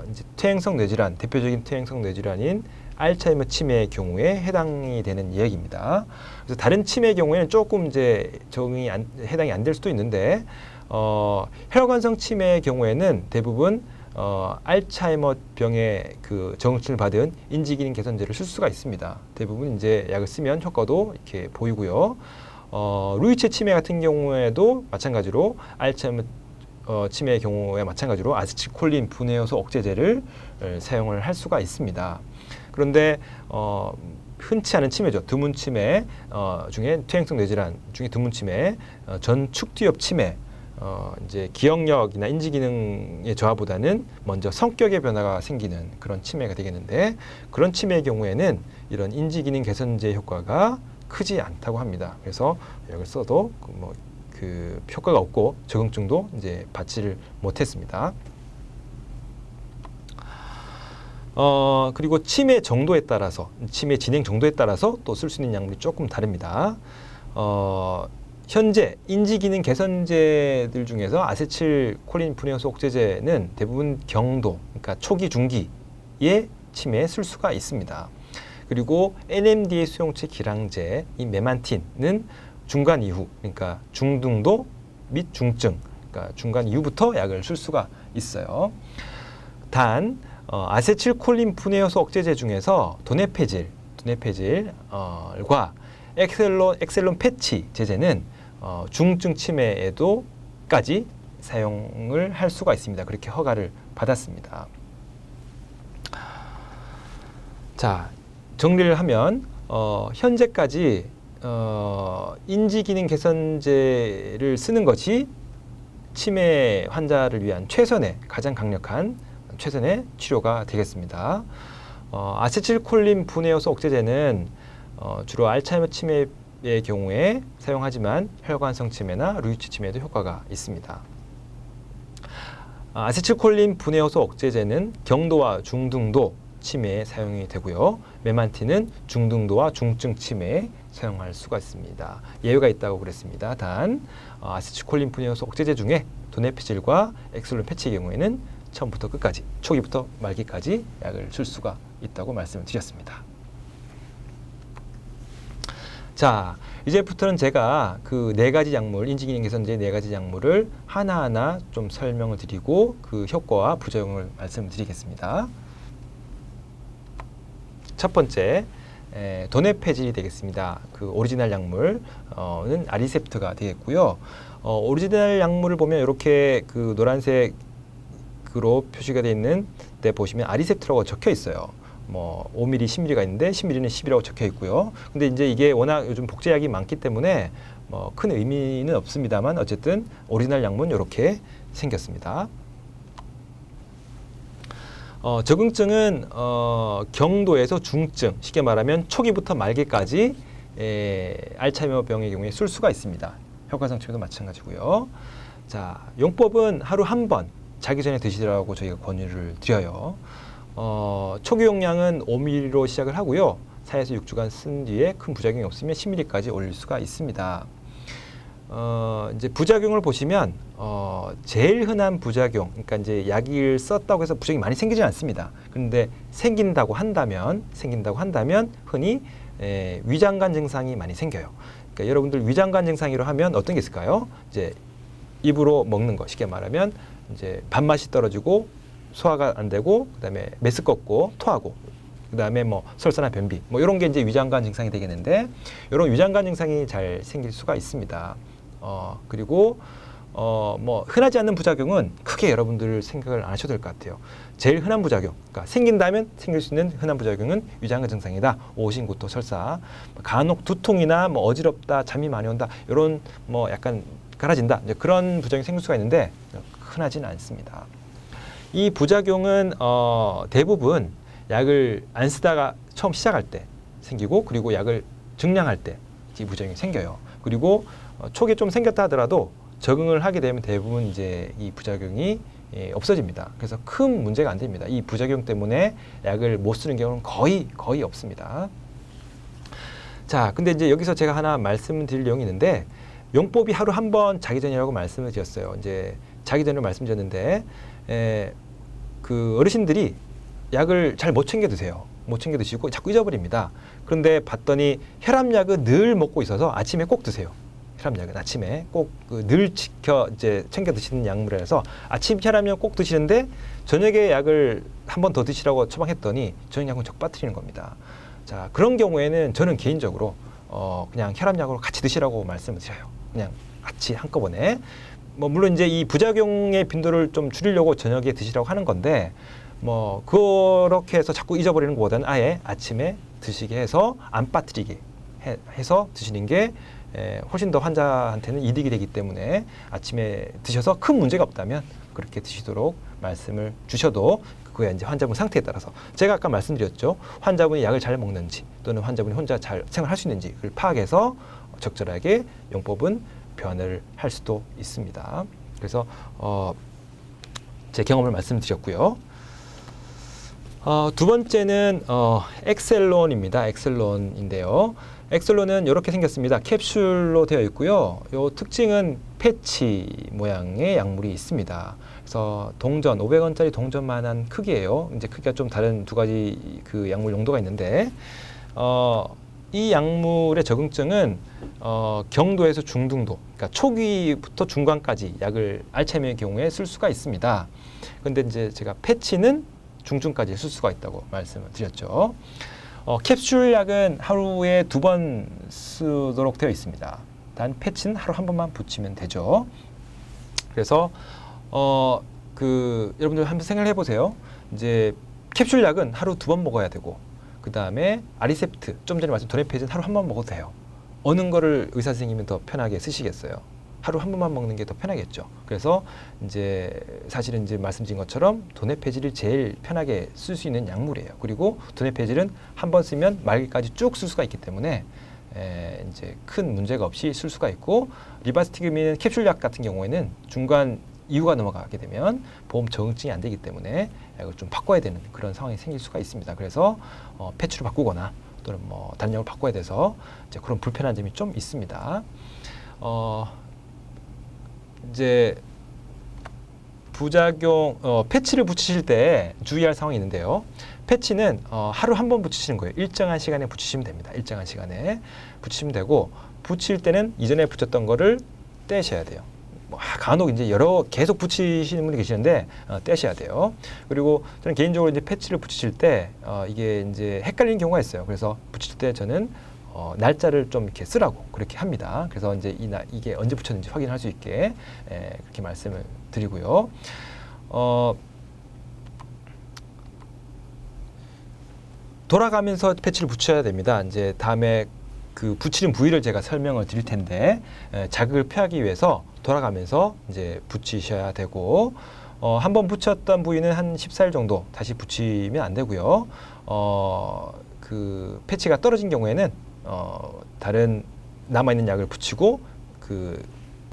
이제 퇴행성 뇌질환, 대표적인 퇴행성 뇌질환인 알츠하이머 치매의 경우에 해당이 되는 이야기입니다. 그래서 다른 치매의 경우에는 조금 이제 적응이 해당이 안 될 수도 있는데 혈관성 치매의 경우에는 대부분 알츠하이머 병의 그 적응증을 받은 인지기능 개선제를 쓸 수가 있습니다. 대부분 이제 약을 쓰면 효과도 이렇게 보이고요. 루이체 치매 같은 경우에도 마찬가지로 알츠하이머 치매의 경우에 마찬가지로 아세틸콜린 분해효소 억제제를 사용을 할 수가 있습니다. 그런데 흔치 않은 치매죠. 드문 치매 중에 퇴행성 뇌질환 중에 드문 치매, 전축두엽 치매, 이제 기억력이나 인지기능의 저하보다는 먼저 성격의 변화가 생기는 그런 치매가 되겠는데 그런 치매의 경우에는 이런 인지기능 개선제 효과가 크지 않다고 합니다. 그래서 약을 써도 그 효과가 없고 적응증도 이제 받지를 못했습니다. 그리고 치매 정도에 따라서 치매 진행 정도에 따라서 또 쓸 수 있는 약물이 조금 다릅니다. 현재 인지기능 개선제들 중에서 아세틸콜린 분해효소 억제제는 대부분 경도, 그러니까 초기 중기의 치매에 쓸 수가 있습니다. 그리고 NMDA 수용체 기량제, 이 메만틴은 중간 이후, 그러니까 중등도 및 중증, 그러니까 중간 이후부터 약을 쓸 수가 있어요. 단 아세틸콜린 분해효소 억제제 중에서 도네페질과 엑셀론 패치 제제는 중증 치매에도까지 사용을 할 수가 있습니다. 그렇게 허가를 받았습니다. 자, 정리를 하면 현재까지 인지기능 개선제를 쓰는 것이 치매 환자를 위한 가장 강력한 최선의 치료가 되겠습니다. 아세틸콜린 분해효소 억제제는 주로 알츠하이머 치매의 경우에 사용하지만 혈관성 치매나 루이체 치매에도 효과가 있습니다. 아세틸콜린 분해효소 억제제는 경도와 중등도 치매에 사용이 되고요. 메만틴은 중등도와 중증 치매에 사용할 수가 있습니다. 예외가 있다고 그랬습니다. 단 아세틸콜린 분해효소 억제제 중에 도네페질과 엑셀론 패치의 경우에는 처음부터 끝까지, 초기부터 말기까지 약을 쓸 수가 있다고 말씀을 드렸습니다. 자, 이제부터는 제가 그 네 가지 약물, 인지기능 개선제 네 가지 약물을 하나하나 좀 설명을 드리고 그 효과와 부작용을 말씀드리겠습니다. 첫 번째, 도네페질이 되겠습니다. 그 오리지널 약물은 아리셉트가 되겠고요. 오리지널 약물을 보면 이렇게 그 노란색으로 표시가 되어 있는 데 보시면 아리셉트라고 적혀 있어요. 뭐 5mm, 10mm가 있는데 10mm는 10이라고 적혀 있고요. 근데 이제 이게 워낙 요즘 복제약이 많기 때문에 뭐 큰 의미는 없습니다만 어쨌든 오리지널 약물은 이렇게 생겼습니다. 적응증은 경도에서 중증, 쉽게 말하면 초기부터 말기까지 알츠하이머병의 경우에 쓸 수가 있습니다. 효과상 측면도 마찬가지고요. 자, 용법은 하루 한 번 자기 전에 드시라고 저희가 권유를 드려요. 초기 용량은 5mm로 시작을 하고요. 4에서 6주간 쓴 뒤에 큰 부작용이 없으면 10mm까지 올릴 수가 있습니다. 이제 부작용을 보시면 제일 흔한 부작용, 그러니까 이제 약을 썼다고 해서 부작용이 많이 생기지 않습니다. 그런데 생긴다고 한다면 흔히 위장관 증상이 많이 생겨요. 그러니까 여러분들 위장관 증상이라 하면 어떤 게 있을까요? 이제 입으로 먹는 거, 쉽게 말하면 이제 밥맛이 떨어지고 소화가 안 되고, 그다음에 메스껍고 토하고, 그다음에 뭐 설사나 변비, 뭐 이런 게 이제 위장관 증상이 되겠는데, 이런 위장관 증상이 잘 생길 수가 있습니다. 그리고 뭐 흔하지 않는 부작용은 크게 여러분들 생각을 안 하셔도 될 것 같아요. 제일 흔한 부작용, 그러니까 생긴다면 생길 수 있는 흔한 부작용은 위장관 증상이다. 오신구토, 설사, 간혹 두통이나 뭐 어지럽다, 잠이 많이 온다, 이런 뭐 약간 갈아진다, 이제 그런 부작용이 생길 수가 있는데 흔하지는 않습니다. 이 부작용은 대부분 약을 안 쓰다가 처음 시작할 때 생기고, 그리고 약을 증량할 때 이 부작용이 생겨요. 그리고 초기에 좀 생겼다 하더라도 적응을 하게 되면 대부분 이제 이 부작용이 없어집니다. 그래서 큰 문제가 안 됩니다. 이 부작용 때문에 약을 못 쓰는 경우는 거의 없습니다. 자, 근데 이제 여기서 제가 하나 말씀드릴 내용이 있는데, 용법이 하루 한 번 자기 전이라고 말씀을 드렸어요. 이제 자기 전으로 말씀드렸는데, 그 어르신들이 약을 잘 못 챙겨 드세요. 못 챙겨 드시고 자꾸 잊어버립니다. 그런데 봤더니 혈압약은 늘 먹고 있어서 아침에 꼭 드세요. 혈압약은 아침에 꼭 늘 챙겨 드시는 약물이라서 아침 혈압약 꼭 드시는데 저녁에 약을 한 번 더 드시라고 처방했더니 저녁 약은 적 빠뜨리는 겁니다. 자, 그런 경우에는 저는 개인적으로 그냥 혈압약으로 같이 드시라고 말씀을 드려요. 그냥 같이 한꺼번에. 뭐 물론 이제 이 부작용의 빈도를 좀 줄이려고 저녁에 드시라고 하는 건데, 뭐 그렇게 해서 자꾸 잊어버리는 것보다는 아예 아침에 드시게 해서 안 빠뜨리게 해서 드시는 게 훨씬 더 환자한테는 이득이 되기 때문에 아침에 드셔서 큰 문제가 없다면 그렇게 드시도록 말씀을 주셔도, 그거야 이제 환자분 상태에 따라서, 제가 아까 말씀드렸죠, 환자분이 약을 잘 먹는지 또는 환자분이 혼자 잘 생활할 수 있는지 그걸 파악해서 적절하게 용법은 변을 할 수도 있습니다. 그래서 제 경험을 말씀드렸고요. 두 번째는 엑셀론입니다. 엑셀론인데요. 엑셀론은 이렇게 생겼습니다. 캡슐로 되어 있고요. 요 특징은 패치 모양의 약물이 있습니다. 그래서 동전, 500원짜리 동전만한 크기예요. 이제 크기가 좀 다른 두 가지 그 약물 용도가 있는데, 이 약물의 적응증은 경도에서 중등도, 그러니까 초기부터 중간까지 약을 알츠하이머의 경우에 쓸 수가 있습니다. 그런데 이제 제가 패치는 중증까지 쓸 수가 있다고 말씀을 드렸죠. 캡슐약은 하루에 2번 쓰도록 되어 있습니다. 단 패치는 하루 한 번만 붙이면 되죠. 그래서 여러분들 한번 생각해 보세요. 이제 캡슐약은 하루 2번 먹어야 되고, 그 다음에 아리셉트, 좀 전에 말씀 도네페질은 하루 한 번 먹어도 돼요. 어느 거를 의사 선생님은 더 편하게 쓰시겠어요? 하루 한 번만 먹는 게 더 편하겠죠. 그래서 이제 사실은 이제 말씀드린 것처럼 도네페질이 제일 편하게 쓸 수 있는 약물이에요. 그리고 도네페질은 한 번 쓰면 말기까지 쭉 쓸 수가 있기 때문에 이제 큰 문제가 없이 쓸 수가 있고, 리바스티그민 캡슐약 같은 경우에는 중간 이유가 넘어가게 되면 보험 적응증이 안 되기 때문에 약을 좀 바꿔야 되는 그런 상황이 생길 수가 있습니다. 그래서 패치로 바꾸거나 또는 뭐 다른 약을 바꿔야 돼서 이제 그런 불편한 점이 좀 있습니다. 이제 부작용 패치를 붙이실 때 주의할 상황이 있는데요. 패치는 하루 한 번 붙이시는 거예요. 일정한 시간에 붙이시면 됩니다. 일정한 시간에 붙이시면 되고 붙일 때는 이전에 붙였던 거를 떼셔야 돼요. 간혹 이제 계속 붙이시는 분이 계시는데 떼셔야 돼요. 그리고 저는 개인적으로 이제 패치를 붙이실 때 이게 이제 헷갈리는 경우가 있어요. 그래서 붙일 때 저는 날짜를 좀 이렇게 쓰라고 그렇게 합니다. 그래서 이제 이게 언제 붙였는지 확인할 수 있게 그렇게 말씀을 드리고요. 돌아가면서 패치를 붙여야 됩니다. 이제 다음에 그 붙이는 부위를 제가 설명을 드릴 텐데 자극을 피하기 위해서 돌아가면서 이제 붙이셔야 되고 한번 붙였던 부위는 한 14일 정도 다시 붙이면 안 되고요. 그 패치가 떨어진 경우에는 다른 남아있는 약을 붙이고 그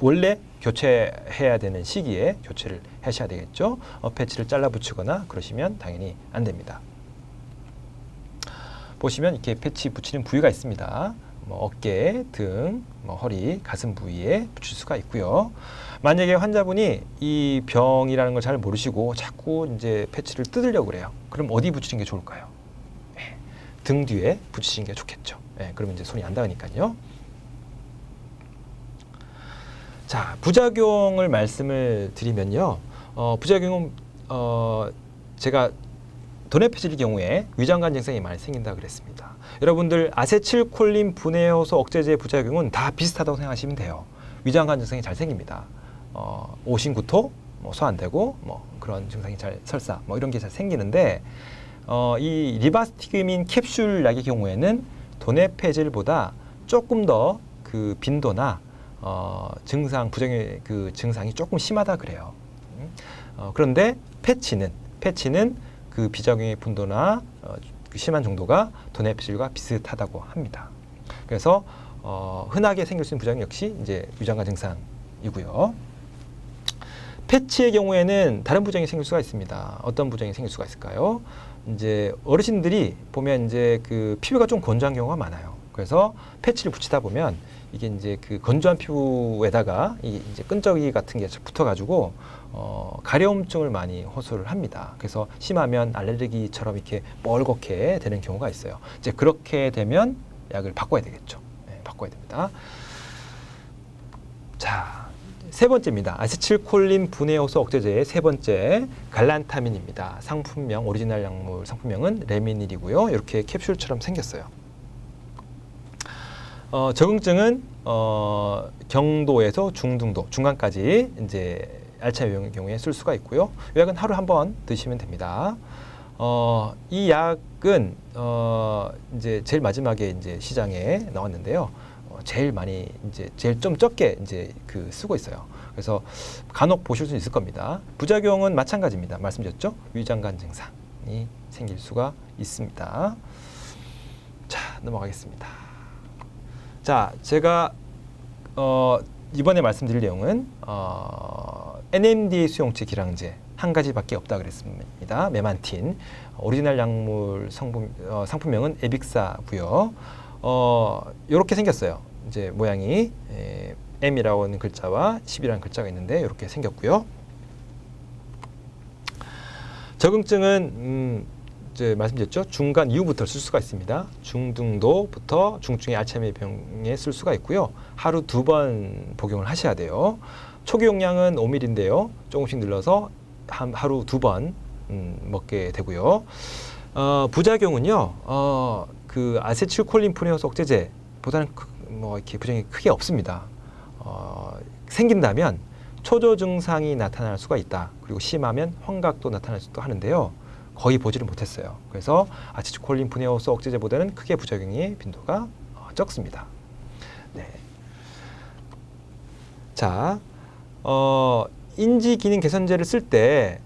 원래 교체해야 되는 시기에 교체를 하셔야 되겠죠. 패치를 잘라 붙이거나 그러시면 당연히 안 됩니다. 보시면 이렇게 패치 붙이는 부위가 있습니다. 어깨, 등, 허리, 가슴 부위에 붙일 수가 있고요. 만약에 환자분이 이 병이라는 걸 잘 모르시고 자꾸 이제 패치를 뜯으려고 그래요. 그럼 어디 붙이는 게 좋을까요? 등 뒤에 붙이시는 게 좋겠죠. 그러면 이제 손이 안 닿으니까요. 자, 부작용을 말씀을 드리면요. 부작용은 제가 도네페질의 경우에 위장관 증상이 많이 생긴다 그랬습니다. 여러분들 아세틸콜린 분해효소 억제제 부작용은 다 비슷하다고 생각하시면 돼요. 위장관 증상이 잘 생깁니다. 오심구토, 소 안 되고, 그런 증상이 설사, 이런 게 잘 생기는데, 이 리바스티그민 캡슐 약의 경우에는 도네페질보다 조금 더 그 빈도나 증상 부작용의 그 증상이 조금 심하다 그래요. 그런데 패치는 그 비작용의 빈도나 그 심한 정도가 도네페질과 비슷하다고 합니다. 그래서 흔하게 생길 수 있는 부작용 역시 이제 위장관 증상이고요. 패치의 경우에는 다른 부작용이 생길 수가 있습니다. 어떤 부작용이 생길 수가 있을까요? 이제 어르신들이 보면 이제 그 피부가 좀 건조한 경우가 많아요. 그래서 패치를 붙이다 보면 이게 이제 그 건조한 피부에다가 이제 끈적이 같은 게 붙어가지고 가려움증을 많이 호소를 합니다. 그래서 심하면 알레르기처럼 이렇게 뻘겋게 되는 경우가 있어요. 이제 그렇게 되면 약을 바꿔야 되겠죠. 바꿔야 됩니다. 자, 세 번째입니다. 아세틸콜린 분해효소 억제제의 세 번째 갈란타민입니다. 상품명 오리지널 약물 상품명은 레미닐이고요. 이렇게 캡슐처럼 생겼어요. 적응증은 경도에서 중등도, 중간까지 이제 알츠하이머의 경우에 쓸 수가 있고요. 이 약은 하루 한 번 드시면 됩니다. 이 약은 이제 제일 마지막에 이제 시장에 나왔는데요. 제일 많이 이제 제일 좀 적게 이제 그 쓰고 있어요. 그래서 간혹 보실 수 있을 겁니다. 부작용은 마찬가지입니다. 말씀드렸죠? 위장관 증상이 생길 수가 있습니다. 자, 넘어가겠습니다. 자, 제가 이번에 말씀드릴 내용은 NMDA 수용체 기량제 한 가지밖에 없다 그랬습니다. 메만틴. 오리지널 약물 상품명은 에빅사고요. 이렇게 생겼어요. 이제 모양이 M이라고 하는 글자와 10이라는 글자가 있는데 이렇게 생겼고요. 적응증은 이제 말씀드렸죠. 중간 이후부터 쓸 수가 있습니다. 중등도부터 중증의 알츠하이머 병에 쓸 수가 있고요. 하루 2번 복용을 하셔야 돼요. 초기 용량은 5ml인데요. 조금씩 늘려서 하루 2번 먹게 되고요. 부작용은요. 그 아세틸콜린 분해효소 억제제보다는 이렇게 부작용이 크게 없습니다. 생긴다면 초조 증상이 나타날 수가 있다. 그리고 심하면 환각도 나타날 수도 하는데요. 거의 보지를 못했어요. 그래서 아세틸콜린 분해효소 억제제보다는 크게 부작용의 빈도가 적습니다. 네. 자, 인지 기능 개선제를 쓸 때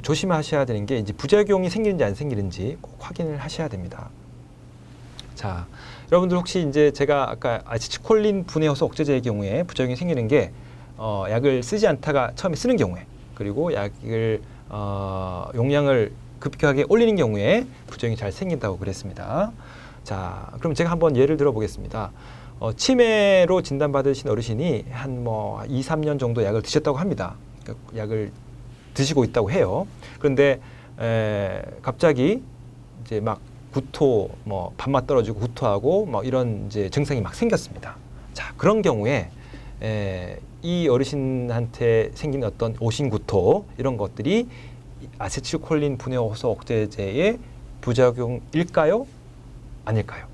조심하셔야 되는 게 이제 부작용이 생기는지 안 생기는지 꼭 확인을 하셔야 됩니다. 자, 여러분들 혹시 이제 제가 아까 아세틸콜린 분해효소 억제제의 경우에 부작용이 생기는 게 약을 쓰지 않다가 처음에 쓰는 경우에 그리고 약을 용량을 급격하게 올리는 경우에 부작용이 잘 생긴다고 그랬습니다. 자, 그럼 제가 한번 예를 들어 보겠습니다. 치매로 진단받으신 어르신이 한 2, 3년 정도 약을 드셨다고 합니다. 그러니까 약을 드시고 있다고 해요. 그런데 갑자기 이제 막 구토, 뭐 밥맛 떨어지고 구토하고 뭐 이런 이제 증상이 막 생겼습니다. 자, 그런 경우에 이 어르신한테 생긴 어떤 오신구토 이런 것들이 아세틸콜린 분해 효소 억제제의 부작용일까요? 아닐까요?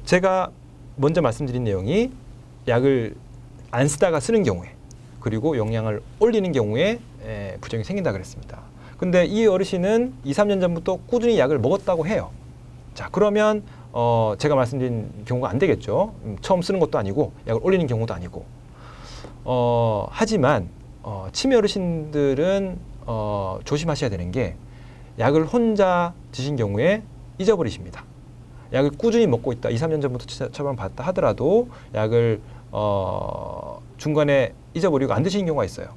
제가 먼저 말씀드린 내용이 약을 안 쓰다가 쓰는 경우에 그리고 용량을 올리는 경우에 부작용이 생긴다 그랬습니다. 근데 이 어르신은 2, 3년 전부터 꾸준히 약을 먹었다고 해요. 자, 그러면 제가 말씀드린 경우가 안 되겠죠. 처음 쓰는 것도 아니고 약을 올리는 경우도 아니고. 하지만 치매 어르신들은 조심하셔야 되는 게 약을 혼자 드신 경우에 잊어버리십니다. 약을 꾸준히 먹고 있다. 2, 3년 전부터 처방받았다 하더라도 약을 중간에 잊어버리고 안 드시는 경우가 있어요.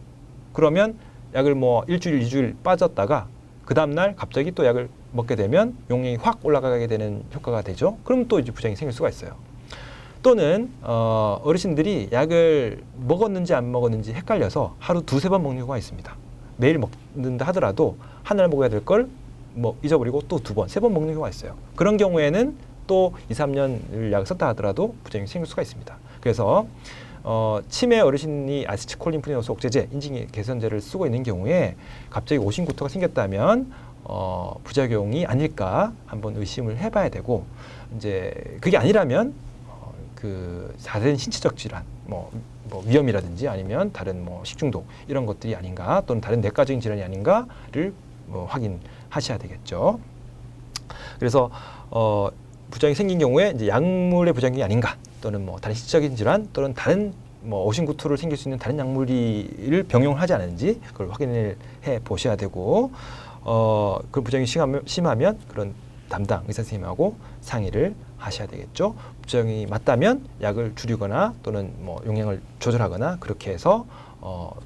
그러면 약을 뭐 일주일, 2주일 빠졌다가 그 다음날 갑자기 또 약을 먹게 되면 용량이 확 올라가게 되는 효과가 되죠. 그럼 또 이제 부작용이 생길 수가 있어요. 또는 어르신들이 약을 먹었는지 안 먹었는지 헷갈려서 하루 2, 3번 먹는 경우가 있습니다. 매일 먹는다 하더라도 하나를 먹어야 될 걸 뭐 잊어버리고 또 2번, 3번 먹는 경우가 있어요. 그런 경우에는 또 2, 3년을 약을 썼다 하더라도 부작용이 생길 수가 있습니다. 그래서 치매 어르신이 아세틸콜린 분해 효소 억제제, 인지 개선제를 쓰고 있는 경우에 갑자기 오신구토가 생겼다면 부작용이 아닐까 한번 의심을 해봐야 되고, 이제 그게 아니라면 그 다른 신체적 질환, 뭐 위염이라든지 아니면 다른 뭐 식중독 이런 것들이 아닌가, 또는 다른 내과적인 질환이 아닌가를 확인하셔야 되겠죠. 그래서 부작용이 생긴 경우에 이제 약물의 부작용이 아닌가, 또는 뭐 다른 신체적인 질환, 또는 다른 뭐 오신구토를 생길 수 있는 다른 약물을 병용을 하지 않은지 그걸 확인을 해 보셔야 되고, 그 부작용이 심하면 그런 담당 의사 선생님하고 상의를 하셔야 되겠죠. 부작용이 맞다면 약을 줄이거나 또는 뭐 용량을 조절하거나 그렇게 해서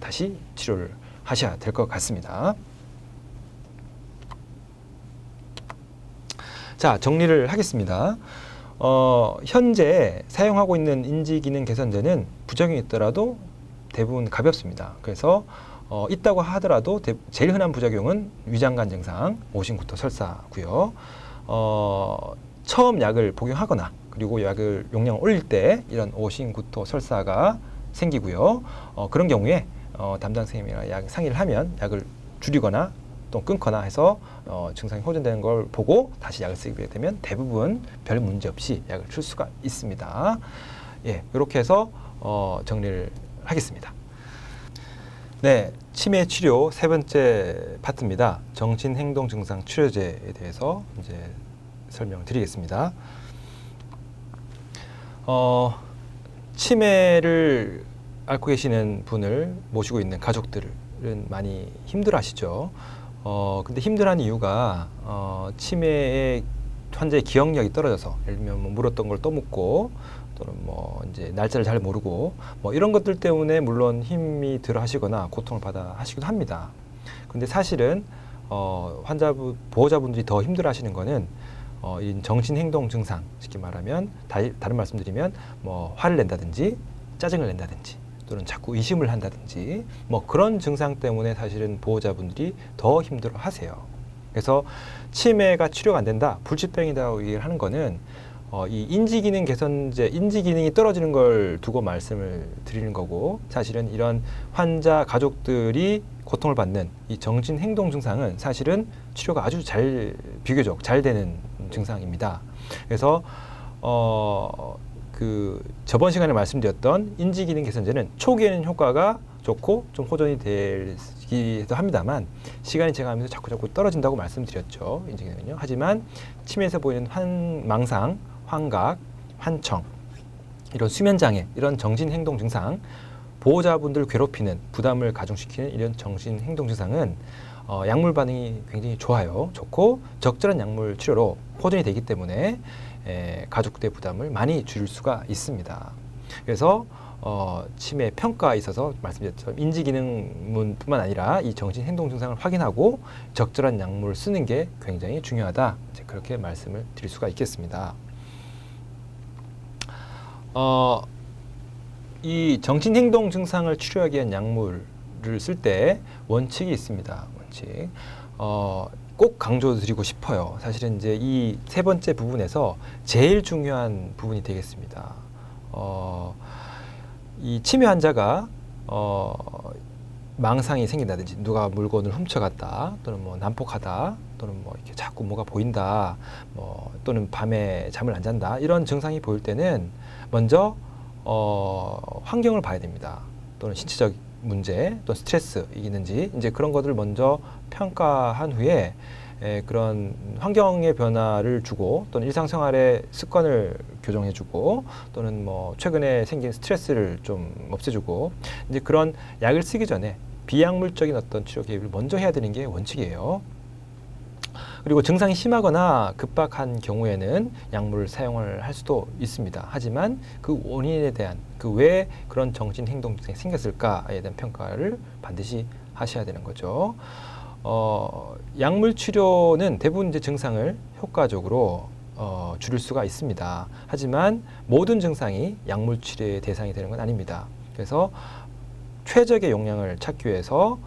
다시 치료를 하셔야 될 것 같습니다. 자, 정리를 하겠습니다. 현재 사용하고 있는 인지기능 개선제는 부작용이 있더라도 대부분 가볍습니다. 그래서 있다고 하더라도 제일 흔한 부작용은 위장관 증상, 오신구토, 설사고요. 처음 약을 복용하거나 그리고 약을 용량을 올릴 때 이런 오신구토, 설사가 생기고요. 그런 경우에 담당 선생님이랑 약 상의를 하면 약을 줄이거나 또 끊거나 해서 증상이 호전되는 걸 보고 다시 약을 쓰게 되면 대부분 별 문제 없이 약을 쓸 수가 있습니다. 예, 이렇게 해서 정리를 하겠습니다. 네, 치매 치료 세 번째 파트입니다. 정신행동 증상 치료제에 대해서 이제 설명을 드리겠습니다. 치매를 앓고 계시는 분을 모시고 있는 가족들은 많이 힘들어하시죠. 근데 힘들어하는 이유가 치매의 환자의 기억력이 떨어져서, 예를 들면 뭐 물었던 걸 떠묻고 또는 뭐 이제 날짜를 잘 모르고 뭐 이런 것들 때문에 물론 힘이 들어 하시거나 고통을 받아 하시기도 합니다. 근데 사실은 보호자분들이 더 힘들어 하시는 거는 이 정신행동 증상, 쉽게 말하면 다른 말씀드리면 뭐 화를 낸다든지 짜증을 낸다든지 또는 자꾸 의심을 한다든지 뭐 그런 증상 때문에 사실은 보호자분들이 더 힘들어 하세요. 그래서 치매가 치료가 안 된다, 불치병이라고 얘기를 하는 거는 이 인지기능 개선제, 인지기능이 떨어지는 걸 두고 말씀을 드리는 거고, 사실은 이런 환자 가족들이 고통을 받는 이 정신행동 증상은 사실은 치료가 아주 비교적 잘 되는 증상입니다. 그래서 저번 시간에 말씀드렸던 인지기능 개선제는 초기에는 효과가 좋고 좀 호전이 되기도 합니다만 시간이 지나가면서 자꾸 떨어진다고 말씀드렸죠. 인지기능은요. 하지만 치매에서 보이는 망상, 환각, 환청, 이런 수면장애, 이런 정신행동 증상, 보호자분들을 괴롭히는, 부담을 가중시키는 이런 정신행동 증상은 약물 반응이 굉장히 좋고 적절한 약물 치료로 호전이 되기 때문에 가족들의 부담을 많이 줄일 수가 있습니다. 그래서 치매 평가에 있어서 말씀드렸죠. 인지기능뿐만 아니라 이 정신행동 증상을 확인하고 적절한 약물을 쓰는 게 굉장히 중요하다. 그렇게 말씀을 드릴 수가 있겠습니다. 이 정신행동 증상을 치료하기 위한 약물은 약물을 쓸 때 원칙이 있습니다. 원칙. 꼭 강조드리고 싶어요. 사실은 이제 이 세 번째 부분에서 제일 중요한 부분이 되겠습니다. 이 치매 환자가 망상이 생긴다든지 누가 물건을 훔쳐갔다 또는 뭐 난폭하다 또는 뭐 이렇게 자꾸 뭐가 보인다 또는 밤에 잠을 안 잔다 이런 증상이 보일 때는 먼저 환경을 봐야 됩니다. 또는 신체적 문제 또 스트레스 있는지 이제 그런 것들을 먼저 평가한 후에 그런 환경의 변화를 주고 또는 일상생활의 습관을 교정해주고 또는 뭐 최근에 생긴 스트레스를 좀 없애주고 이제 그런 약을 쓰기 전에 비약물적인 어떤 치료 개입을 먼저 해야 되는 게 원칙이에요. 그리고 증상이 심하거나 급박한 경우에는 약물을 사용을 할 수도 있습니다. 하지만 그 원인에 대한 그 왜 그런 정신 행동 증상이 생겼을까에 대한 평가를 반드시 하셔야 되는 거죠. 약물 치료는 대부분 이제 증상을 효과적으로 줄일 수가 있습니다. 하지만 모든 증상이 약물 치료의 대상이 되는 건 아닙니다. 그래서 최적의 용량을 찾기 위해서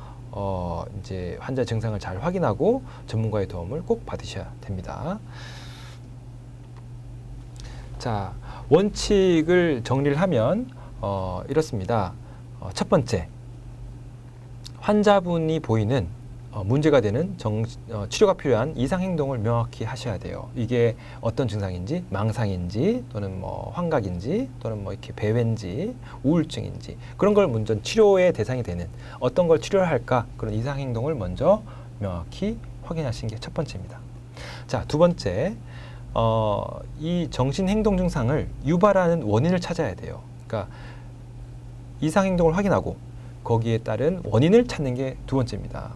이제 환자 증상을 잘 확인하고 전문가의 도움을 꼭 받으셔야 됩니다. 자, 원칙을 정리를 하면 이렇습니다. 첫 번째, 환자분이 보이는 문제가 되는 치료가 필요한 이상 행동을 명확히 하셔야 돼요. 이게 어떤 증상인지, 망상인지, 또는 뭐 환각인지, 또는 뭐 이렇게 배회인지, 우울증인지 그런 걸 먼저 치료의 대상이 되는 어떤 걸 치료를 할까 그런 이상 행동을 먼저 명확히 확인하시는 게 첫 번째입니다. 자, 두 번째, 이 정신 행동 증상을 유발하는 원인을 찾아야 돼요. 그러니까 이상 행동을 확인하고 거기에 따른 원인을 찾는 게 두 번째입니다.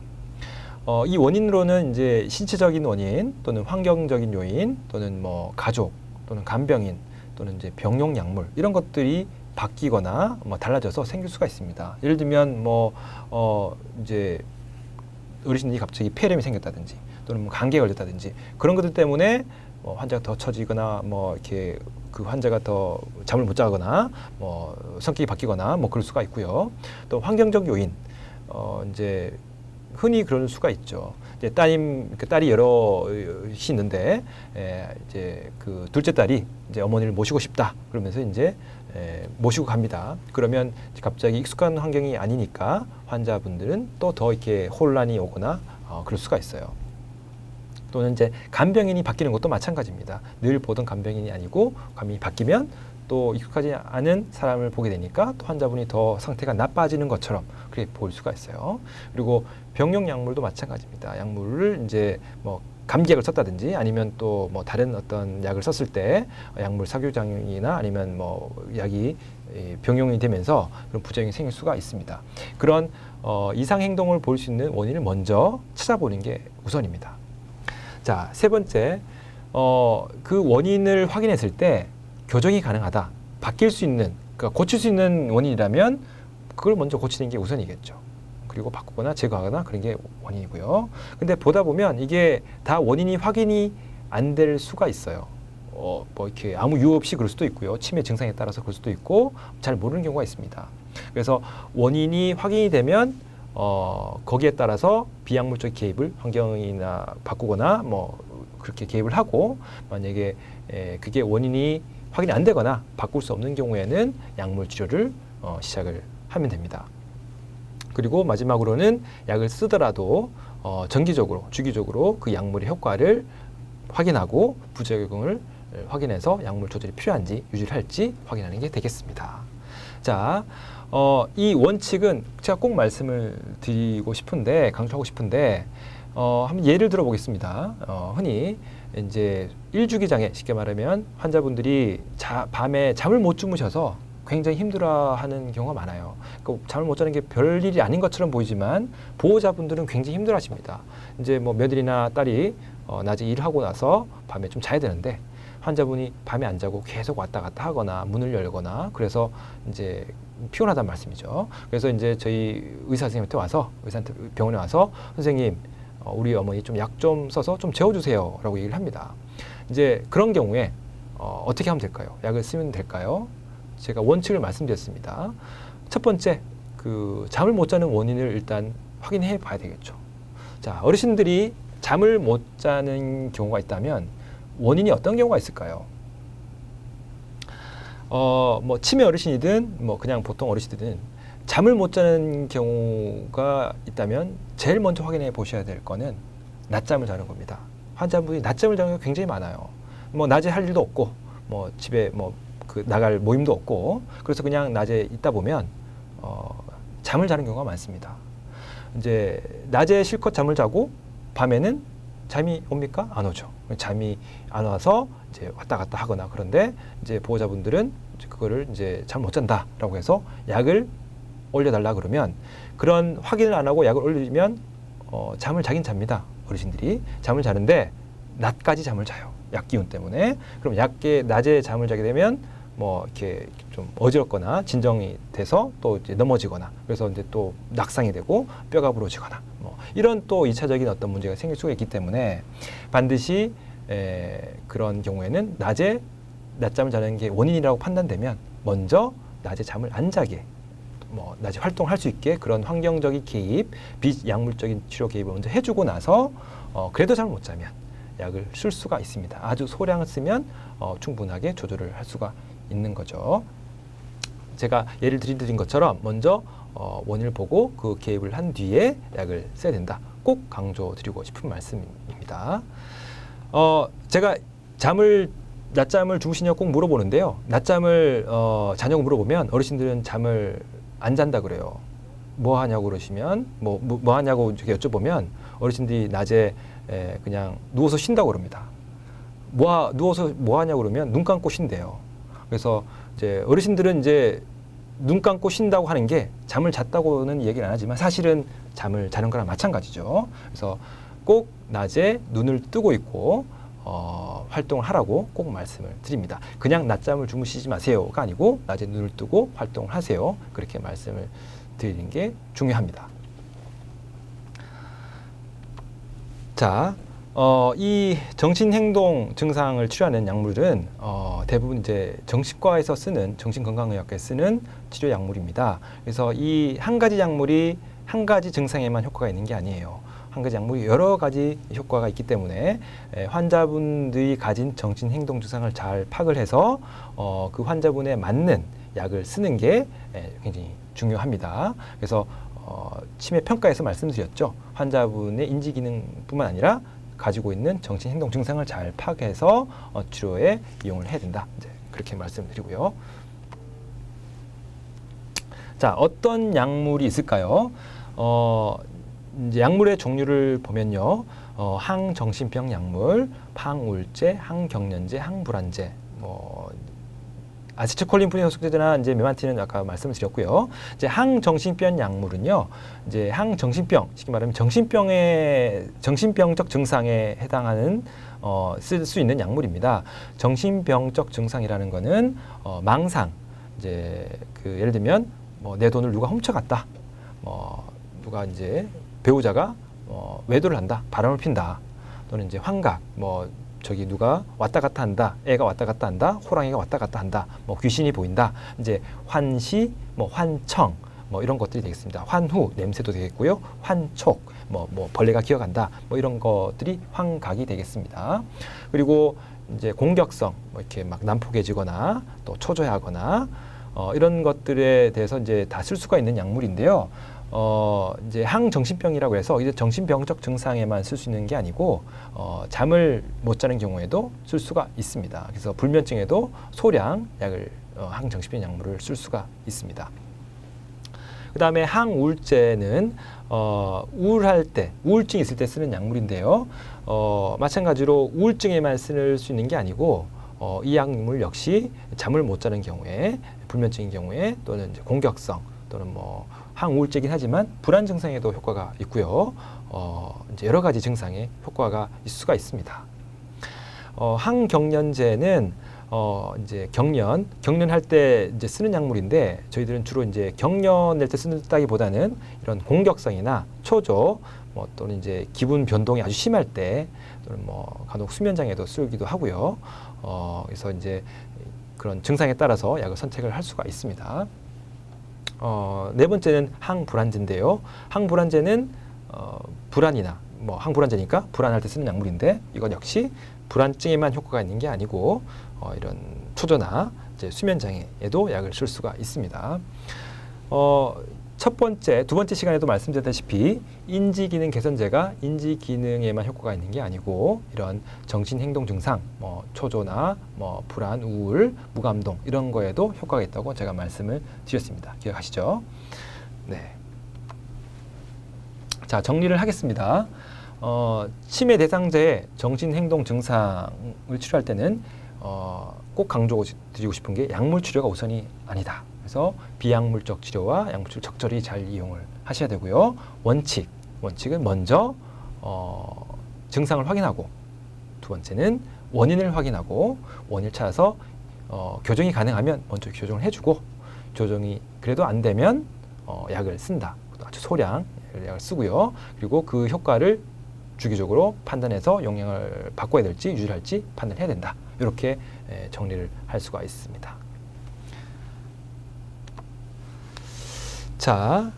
이 원인으로는 이제 신체적인 원인 또는 환경적인 요인 또는 뭐 가족 또는 간병인 또는 이제 병용 약물 이런 것들이 바뀌거나 뭐 달라져서 생길 수가 있습니다. 예를 들면 뭐 이제 어르신들이 갑자기 폐렴이 생겼다든지 또는 뭐 감기에 걸렸다든지 그런 것들 때문에 환자가 더 처지거나 뭐 이렇게 그 환자가 더 잠을 못 자거나 뭐 성격이 바뀌거나 뭐 그럴 수가 있고요. 또 환경적 요인 이제 흔히 그럴 수가 있죠. 이제 딸이 여럿이 있는데 이제 그 둘째 딸이 이제 어머니를 모시고 싶다 그러면서 이제 모시고 갑니다. 그러면 갑자기 익숙한 환경이 아니니까 환자분들은 또 더 이렇게 혼란이 오거나 그럴 수가 있어요. 또는 이제 간병인이 바뀌는 것도 마찬가지입니다. 늘 보던 간병인이 아니고 간병인이 바뀌면 또 익숙하지 않은 사람을 보게 되니까 또 환자분이 더 상태가 나빠지는 것처럼 그렇게 보일 수가 있어요. 그리고 병용 약물도 마찬가지입니다. 약물을 이제 뭐 감기약을 썼다든지 아니면 또 뭐 다른 어떤 약을 썼을 때 약물 사교작용이나 아니면 뭐 약이 병용이 되면서 그런 부작용이 생길 수가 있습니다. 그런 이상 행동을 볼 수 있는 원인을 먼저 찾아보는 게 우선입니다. 자, 세 번째, 그 원인을 확인했을 때 교정이 가능하다, 바뀔 수 있는, 그러니까 고칠 수 있는 원인이라면 그걸 먼저 고치는 게 우선이겠죠. 그리고 바꾸거나 제거하거나 그런 게 원인이고요. 근데 보다 보면 이게 다 원인이 확인이 안 될 수가 있어요. 뭐 이렇게 아무 이유 없이 그럴 수도 있고요. 치매 증상에 따라서 그럴 수도 있고 잘 모르는 경우가 있습니다. 그래서 원인이 확인이 되면 거기에 따라서 비약물적 개입을 환경이나 바꾸거나 뭐 그렇게 개입을 하고 만약에 그게 원인이 확인이 안 되거나 바꿀 수 없는 경우에는 약물 치료를 시작을 하면 됩니다. 그리고 마지막으로는 약을 쓰더라도 정기적으로 주기적으로 그 약물의 효과를 확인하고 부작용을 확인해서 약물 조절이 필요한지 유지를 할지 확인하는 게 되겠습니다. 자, 이 원칙은 제가 꼭 말씀을 드리고 싶은데 강조하고 싶은데 한번 예를 들어 보겠습니다. 흔히 이제 일주기장애 쉽게 말하면 환자분들이 밤에 잠을 못 주무셔서 굉장히 힘들어하는 경우가 많아요. 그러니까 잠을 못 자는 게 별일이 아닌 것처럼 보이지만 보호자분들은 굉장히 힘들어하십니다. 이제 뭐 며느리나 딸이 낮에 일하고 나서 밤에 좀 자야 되는데 환자분이 밤에 안 자고 계속 왔다 갔다 하거나 문을 열거나 그래서 이제 피곤하다는 말씀이죠. 그래서 이제 저희 의사 선생님한테 와서 병원에 와서 선생님 우리 어머니 좀 약 좀 써서 좀 재워주세요 라고 얘기를 합니다. 이제 그런 경우에 어떻게 하면 될까요? 약을 쓰면 될까요? 제가 원칙을 말씀드렸습니다. 첫 번째, 그 잠을 못 자는 원인을 일단 확인해 봐야 되겠죠. 자, 어르신들이 잠을 못 자는 경우가 있다면 원인이 어떤 경우가 있을까요? 뭐 치매 어르신이든 뭐 그냥 보통 어르신이든 잠을 못 자는 경우가 있다면 제일 먼저 확인해 보셔야 될 거는 낮잠을 자는 겁니다. 환자분이 낮잠을 자는 경우가 굉장히 많아요. 뭐 낮에 할 일도 없고 뭐 집에 뭐 그 나갈 모임도 없고 그래서 그냥 낮에 있다 보면 잠을 자는 경우가 많습니다. 이제 낮에 실컷 잠을 자고 밤에는 잠이 옵니까? 안 오죠. 잠이 안 와서 이제 왔다 갔다 하거나 그런데 이제 보호자분들은 이제 그거를 이제 잠 못 잔다라고 해서 약을 올려달라 그러면 그런 확인을 안 하고 약을 올리면 잠을 자긴 잡니다. 어르신들이 잠을 자는데 낮까지 잠을 자요. 약 기운 때문에. 그럼 낮에 잠을 자게 되면 뭐 이렇게 좀 어지럽거나 진정이 돼서 또 이제 넘어지거나 그래서 이제 또 낙상이 되고 뼈가 부러지거나 뭐 이런 또 2차적인 어떤 문제가 생길 수가 있기 때문에 반드시 그런 경우에는 낮에 낮잠을 자는 게 원인이라고 판단되면 먼저 낮에 잠을 안 자게 뭐 낮에 활동할 수 있게 그런 환경적인 개입, 비약물적인 치료 개입을 먼저 해주고 나서 그래도 잠을 못 자면 약을 쓸 수가 있습니다. 아주 소량을 쓰면 충분하게 조절을 할 수가 있는 거죠. 제가 예를 드린 것처럼 먼저 원인을 보고 그 개입을 한 뒤에 약을 써야 된다. 꼭 강조드리고 싶은 말씀입니다. 제가 낮잠을 주무시냐고 꼭 물어보는데요. 낮잠을 자냐고 물어보면 어르신들은 잠을 안 잔다 그래요. 뭐 하냐고 그러시면 뭐 하냐고 이렇게 여쭤보면 어르신들이 낮에 그냥 누워서 쉰다고 그럽니다. 누워서 뭐 하냐고 그러면 눈 감고 쉰대요. 그래서 이제 어르신들은 이제 눈 감고 쉰다고 하는 게 잠을 잤다고는 얘기를 안 하지만 사실은 잠을 자는 거랑 마찬가지죠. 그래서 꼭 낮에 눈을 뜨고 있고 활동을 하라고 꼭 말씀을 드립니다. 그냥 낮잠을 주무시지 마세요가 아니고 낮에 눈을 뜨고 활동을 하세요. 그렇게 말씀을 드리는 게 중요합니다. 자, 이 정신행동 증상을 치료하는 약물은 대부분 이제 정신과에서 쓰는 정신건강의학과에 쓰는 치료 약물입니다. 그래서 이 한 가지 약물이 한 가지 증상에만 효과가 있는 게 아니에요. 한 가지 약물이 여러 가지 효과가 있기 때문에 환자분들이 가진 정신행동 증상을 잘 파악을 해서 그 환자분에 맞는 약을 쓰는 게 굉장히 중요합니다. 그래서 치매 평가에서 말씀드렸죠. 환자분의 인지기능뿐만 아니라 가지고 있는 정신행동 증상을 잘 파악해서 치료에 이용을 해야 된다. 이제 그렇게 말씀드리고요. 자, 어떤 약물이 있을까요? 이제 약물의 종류를 보면요, 항정신병 약물, 항우울제, 항경련제, 항불안제, 아세틸콜린푸린 호숙제제나 이제 메만틴은 아까 말씀을 드렸고요. 이제 항정신병 약물은요, 이제 항정신병, 쉽게 말하면 정신병적 증상에 해당하는 쓸 수 있는 약물입니다. 정신병적 증상이라는 거는 망상, 이제 그 예를 들면 내 돈을 누가 훔쳐갔다, 누가 이제 배우자가 외도를 한다, 바람을 핀다, 또는 이제 환각, 저기 누가 왔다 갔다 한다, 애가 왔다 갔다 한다, 호랑이가 왔다 갔다 한다, 귀신이 보인다, 이제 환시, 환청, 이런 것들이 되겠습니다. 환후, 냄새도 되겠고요. 환촉, 벌레가 기어간다, 이런 것들이 환각이 되겠습니다. 그리고 이제 공격성, 이렇게 막 난폭해지거나 또 초조해하거나 이런 것들에 대해서 이제 다 쓸 수가 있는 약물인데요. 이제 항정신병이라고 해서 이제 정신병적 증상에만 쓸 수 있는 게 아니고 잠을 못 자는 경우에도 쓸 수가 있습니다. 그래서 불면증에도 소량 약을 항정신병 약물을 쓸 수가 있습니다. 그 다음에 항우울제는 우울할 때, 우울증이 있을 때 쓰는 약물인데요. 마찬가지로 우울증에만 쓸 수 있는 게 아니고 이 약물 역시 잠을 못 자는 경우에, 불면증인 경우에, 또는 이제 공격성, 또는 항우울제긴 하지만 불안 증상에도 효과가 있고요. 이제 여러 가지 증상에 효과가 있을 수가 있습니다. 항경련제는 이제 경련할 때 이제 쓰는 약물인데 저희들은 주로 이제 경련할 때 쓴다기보다는 이런 공격성이나 초조, 또는 이제 기분 변동이 아주 심할 때, 또는 간혹 수면 장애도 쓰기도 하고요. 그래서 이제 그런 증상에 따라서 약을 선택을 할 수가 있습니다. 네 번째는 항불안제인데요. 항불안제는 불안이나 뭐 항불안제니까 불안할 때 쓰는 약물인데 이건 역시 불안증에만 효과가 있는 게 아니고 이런 초조나 이제 수면 장애에도 약을 쓸 수가 있습니다. 두 번째 시간에도 말씀드렸다시피 인지기능 개선제가 인지기능에만 효과가 있는 게 아니고 이런 정신행동 증상, 뭐 초조나 뭐 불안, 우울, 무감동 이런 거에도 효과가 있다고 제가 말씀을 드렸습니다. 기억하시죠? 네. 자, 정리를 하겠습니다. 치매 대상자의 정신행동 증상을 치료할 때는 꼭 강조드리고 싶은 게 약물 치료가 우선이 아니다. 그래서 비약물적 치료와 약물치료 적절히 잘 이용을 하셔야 되고요. 원칙은 먼저 증상을 확인하고 두 번째는 원인을 확인하고 원인을 찾아서 교정이 가능하면 먼저 교정을 해주고 교정이 그래도 안 되면 약을 쓴다. 아주 소량 약을 쓰고요. 그리고 그 효과를 주기적으로 판단해서 용량을 바꿔야 될지 유지할지 판단해야 된다. 이렇게 정리를 할 수가 있습니다. 자,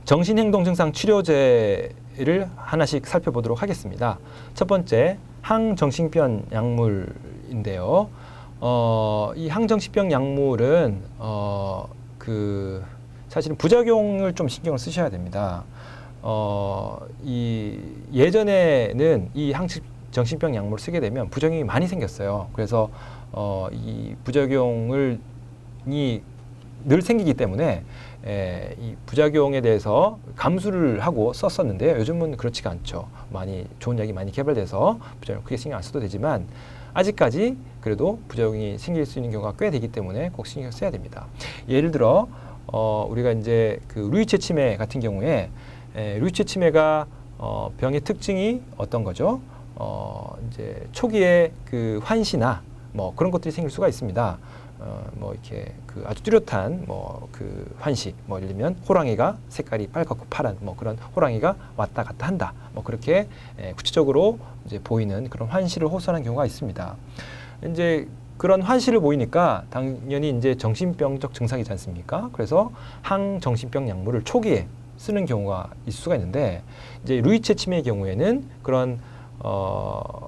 정신행동증상 치료제를 하나씩 살펴보도록 하겠습니다. 첫 번째, 항정신병 약물인데요. 이 항정신병 약물은 사실은 부작용을 좀 신경을 쓰셔야 됩니다. 예전에는 이 항정신병 약물을 쓰게 되면 부작용이 많이 생겼어요. 그래서 이 부작용이 늘 생기기 때문에 이 부작용에 대해서 감수를 하고 썼었는데요. 요즘은 그렇지가 않죠. 좋은 약이 많이 개발돼서 부작용 크게 신경 안 써도 되지만 아직까지 그래도 부작용이 생길 수 있는 경우가 꽤 되기 때문에 꼭 신경 써야 됩니다. 예를 들어 우리가 이제 그 루이체 치매 같은 경우에 루이체 치매가 병의 특징이 어떤 거죠? 이제 초기에 그 환시나 뭐 그런 것들이 생길 수가 있습니다. 뭐 이렇게 그 아주 뚜렷한 뭐 그 환시, 뭐 예를 들면 호랑이가 색깔이 빨갛고 파란 뭐 그런 호랑이가 왔다 갔다 한다. 뭐 그렇게 구체적으로 이제 보이는 그런 환시를 호소하는 경우가 있습니다. 이제 그런 환시를 보이니까 당연히 이제 정신병적 증상이지 않습니까? 그래서 항정신병 약물을 초기에 쓰는 경우가 있을 수가 있는데 이제 루이체 치매의 경우에는 그런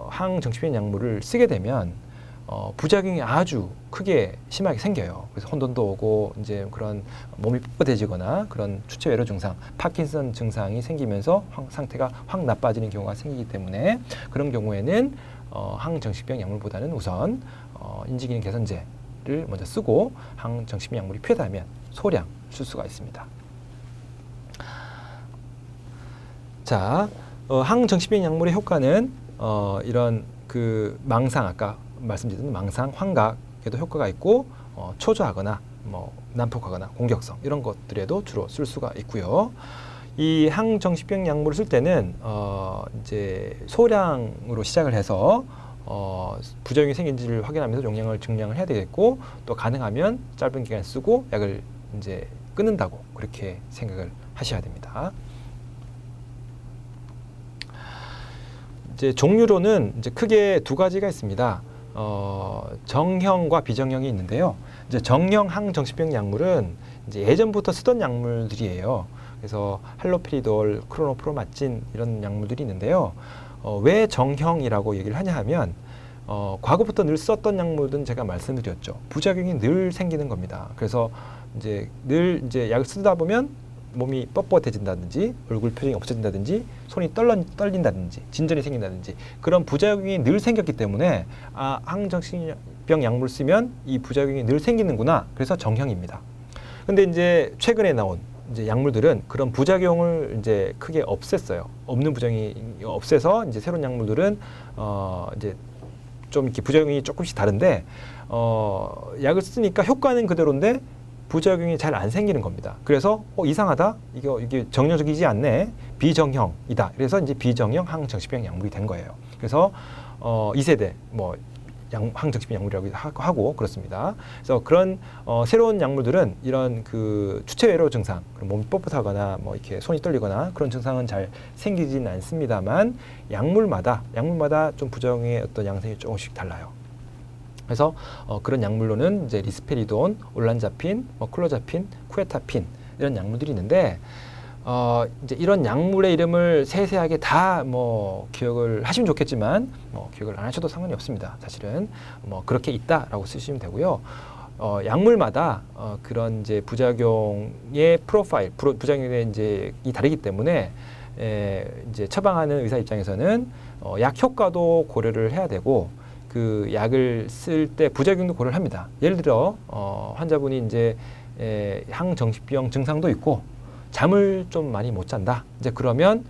항정신병 약물을 쓰게 되면 부작용이 아주 크게 심하게 생겨요. 그래서 혼돈도 오고 이제 그런 몸이 뻣뻣해지거나 그런 추체외로 증상, 파킨슨 증상이 생기면서 상태가 확 나빠지는 경우가 생기기 때문에 그런 경우에는 항정신병 약물보다는 우선 인지기능 개선제를 먼저 쓰고 항정신병 약물이 필요하다면 소량 쓸 수가 있습니다. 자, 항정신병 약물의 효과는 이런 그 망상 아까 말씀드린 망상, 환각에도 효과가 있고 초조하거나 뭐 난폭하거나 공격성 이런 것들에도 주로 쓸 수가 있고요. 이 항정신병 약물을 쓸 때는 이제 소량으로 시작을 해서 부작용이 생긴지를 확인하면서 용량을 증량을 해야 되겠고 또 가능하면 짧은 기간 쓰고 약을 이제 끊는다고 그렇게 생각을 하셔야 됩니다. 이제 종류로는 이제 크게 두 가지가 있습니다. 정형과 비정형이 있는데요. 이제 정형 항정신병 약물은 이제 예전부터 쓰던 약물들이에요. 그래서 할로피리돌, 크로노프로마진 이런 약물들이 있는데요. 왜 정형이라고 얘기를 하냐 하면 과거부터 늘 썼던 약물은 제가 말씀드렸죠. 부작용이 늘 생기는 겁니다. 그래서 이제 늘 이제 약을 쓰다 보면 몸이 뻣뻣해진다든지 얼굴 표정이 없어진다든지 손이 떨린다든지 진전이 생긴다든지 그런 부작용이 늘 생겼기 때문에 항정신병 약물 쓰면 이 부작용이 늘 생기는구나. 그래서 정형입니다. 근데 이제 최근에 나온 이제 약물들은 그런 부작용을 이제 크게 없앴어요. 없는 부작용이 없애서 이제 새로운 약물들은 이제 좀 이렇게 부작용이 조금씩 다른데 약을 쓰니까 효과는 그대로인데 부작용이 잘 안 생기는 겁니다. 그래서 이상하다. 이게 정형적이지 않네. 비정형이다. 그래서 이제 비정형 항정신병 약물이 된 거예요. 그래서 2세대 뭐 항정신병 약물이라고 하고 그렇습니다. 그래서 그런 새로운 약물들은 이런 그 추체외로 증상, 몸이 뻣뻣하거나 뭐 이렇게 손이 떨리거나 그런 증상은 잘 생기지는 않습니다만 약물마다 좀 부작용의 어떤 양상이 조금씩 달라요. 그래서 그런 약물로는 이제 리스페리돈, 올란자핀, 클로자핀, 쿠에타핀 이런 약물들이 있는데 이제 이런 약물의 이름을 세세하게 다 뭐 기억을 하시면 좋겠지만 기억을 안 하셔도 상관이 없습니다. 사실은 그렇게 있다라고 쓰시면 되고요. 약물마다 그런 이제 부작용의 프로파일, 부작용의 이제 이 다르기 때문에 이제 처방하는 의사 입장에서는 약 효과도 고려를 해야 되고 그 약을 쓸 때 부작용도 고려를 합니다. 예를 들어 환자분이 이제 항정신병 증상도 있고 잠을 좀 많이 못 잔다. 이제 그러면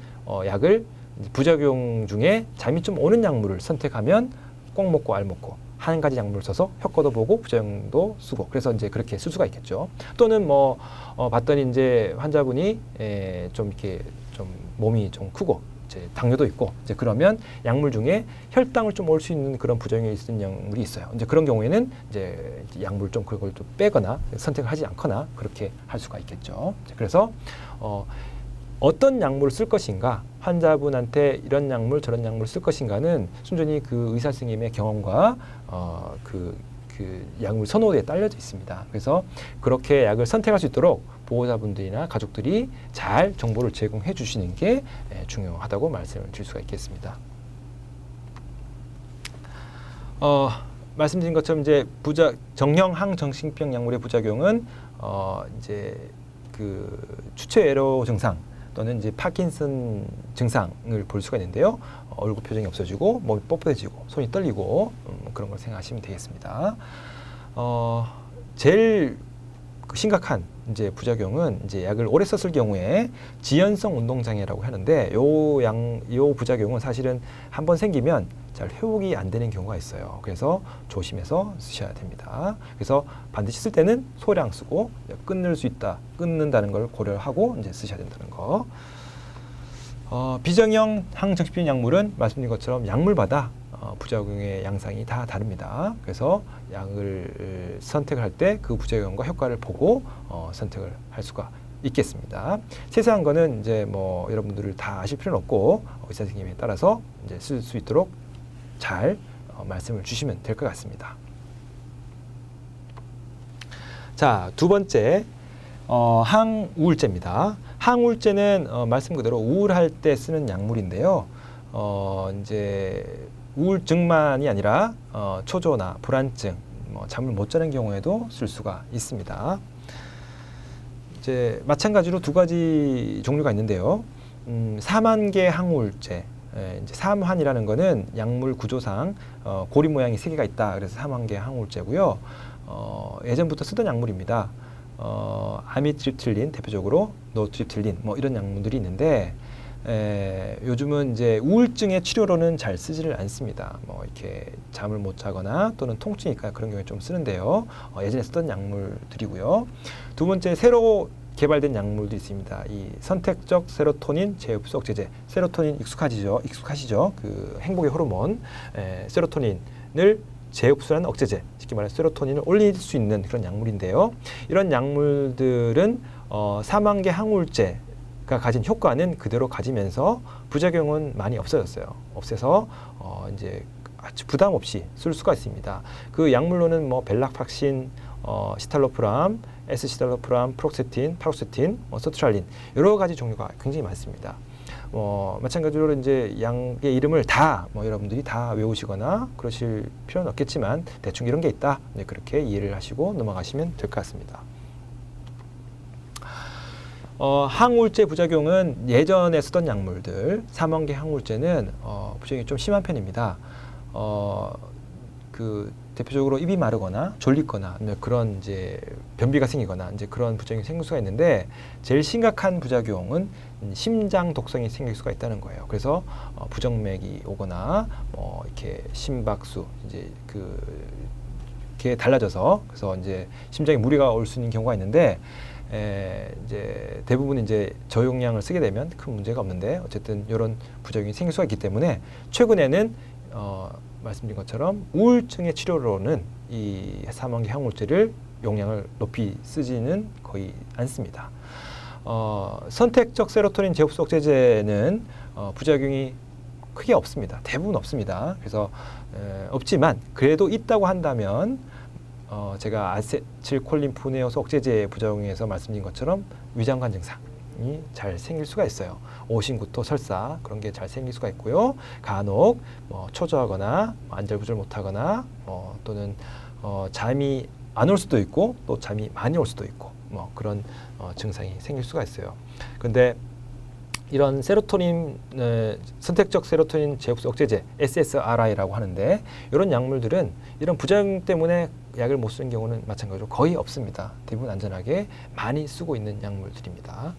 약을 부작용 중에 잠이 좀 오는 약물을 선택하면 꼭 먹고 알 먹고 한 가지 약물을 써서 효과도 보고 부작용도 쓰고 그래서 이제 그렇게 쓸 수가 있겠죠. 또는 봤더니 이제 환자분이 좀 이렇게 좀 몸이 좀 크고 이제 당뇨도 있고 이제 그러면 약물 중에 혈당을 좀 올 수 있는 그런 부작용이 있는 약물이 있어요. 이제 그런 경우에는 이제 약물 좀 그걸 좀 빼거나 선택을 하지 않거나 그렇게 할 수가 있겠죠. 그래서 어떤 약물을 쓸 것인가, 환자분한테 이런 약물 저런 약물을 쓸 것인가는 순전히 그 의사 선생님의 경험과 그 약물 선호도에 딸려져 있습니다. 그래서 그렇게 약을 선택할 수 있도록 보호자분들이나 가족들이 잘 정보를 제공해 주시는 게 중요하다고 말씀을 드릴 수가 있겠습니다. 말씀드린 것처럼 이제 정형 항정신병 약물의 부작용은 이제 그 추체 애로 증상 또는 이제 파킨슨 증상을 볼 수가 있는데요. 얼굴 표정이 없어지고 몸이 뻣뻣해지고 손이 떨리고 그런 걸 생각하시면 되겠습니다. 제일 심각한 이제 부작용은 이제 약을 오래 썼을 경우에 지연성 운동 장애라고 하는데 요 부작용은 사실은 한번 생기면 잘 회복이 안 되는 경우가 있어요. 그래서 조심해서 쓰셔야 됩니다. 그래서 반드시 쓸 때는 소량 쓰고 끊는다는 걸 고려하고 이제 쓰셔야 된다는 거. 비정형 항정신병 약물은 말씀드린 것처럼 약물마다 부작용의 양상이 다 다릅니다. 그래서 약을 선택을 할 때 그 부작용과 효과를 보고 선택을 할 수가 있겠습니다. 세세한 거는 이제 여러분들을 다 아실 필요는 없고 의사 선생님에 따라서 이제 쓸 수 있도록 잘 말씀을 주시면 될 것 같습니다. 자, 두 번째 항우울제입니다. 항우울제는 말씀 그대로 우울할 때 쓰는 약물인데요. 이제 우울증만이 아니라 초조나 불안증, 잠을 못 자는 경우에도 쓸 수가 있습니다. 이제 마찬가지로 두 가지 종류가 있는데요. 사만계 항우울제. 이제 삼환이라는 거는 약물 구조상 고리 모양이 세 개가 있다. 그래서 사만계 항우울제고요. 예전부터 쓰던 약물입니다. 아미트립틸린 대표적으로 노트립틸린 이런 약물들이 있는데 요즘은 이제 우울증의 치료로는 잘 쓰지를 않습니다. 이렇게 잠을 못 자거나 또는 통증이 있거나 그런 경우에 좀 쓰는데요. 예전에 쓰던 약물들이고요. 두 번째 새로 개발된 약물도 있습니다. 이 선택적 세로토닌 재흡수 억제제. 세로토닌 익숙하시죠? 그 행복의 호르몬 세로토닌을 재흡수하는 억제제, 쉽게 말해서 세로토닌을 올릴 수 있는 그런 약물인데요. 이런 약물들은 사만계 항우울제가 가진 효과는 그대로 가지면서 부작용은 많이 없어졌어요. 없애서 이제 아주 부담 없이 쓸 수가 있습니다. 그 약물로는 벨락팍신, 시탈로프람, S시탈로프람, 프록세틴, 파록세틴, 서트랄린 여러 가지 종류가 굉장히 많습니다. 마찬가지로 이제 약의 이름을 다 여러분들이 다 외우시거나 그러실 필요는 없겠지만 대충 이런 게 있다. 네, 그렇게 이해를 하시고 넘어가시면 될 것 같습니다. 항우울제 부작용은 예전에 쓰던 약물들, 사만계 항우울제는 부작용이 좀 심한 편입니다. 대표적으로 입이 마르거나 졸리거나 그런 이제 변비가 생기거나 이제 그런 부작용이 생길 수가 있는데 제일 심각한 부작용은 심장 독성이 생길 수가 있다는 거예요. 그래서 부정맥이 오거나 이렇게 심박수 이제 그게 달라져서 그래서 이제 심장에 무리가 올 수 있는 경우가 있는데 이제 대부분 이제 저용량을 쓰게 되면 큰 문제가 없는데 어쨌든 이런 부작용이 생길 수가 있기 때문에 최근에는 말씀드린 것처럼 우울증의 치료로는 이 사만계 항우울제를 용량을 높이 쓰지는 거의 않습니다. 선택적 세로토닌 재흡수 억제제는 부작용이 크게 없습니다. 대부분 없습니다. 그래서 없지만 그래도 있다고 한다면 제가 아세틸콜린푸네오스 억제제 부작용에서 말씀드린 것처럼 위장관 증상이 잘 생길 수가 있어요. 오심구토, 설사 그런 게 잘 생길 수가 있고요. 간혹 초조하거나 안절부절 못하거나 또는 잠이 안 올 수도 있고 또 잠이 많이 올 수도 있고 그런 증상이 생길 수가 있어요. 근데 이런 세로토닌 선택적 세로토닌 제흡수 억제제 SSRI라고 하는데 이런 약물들은 이런 부작용 때문에 약을 못 쓰는 경우는 마찬가지로 거의 없습니다. 대부분 안전하게 많이 쓰고 있는 약물들입니다.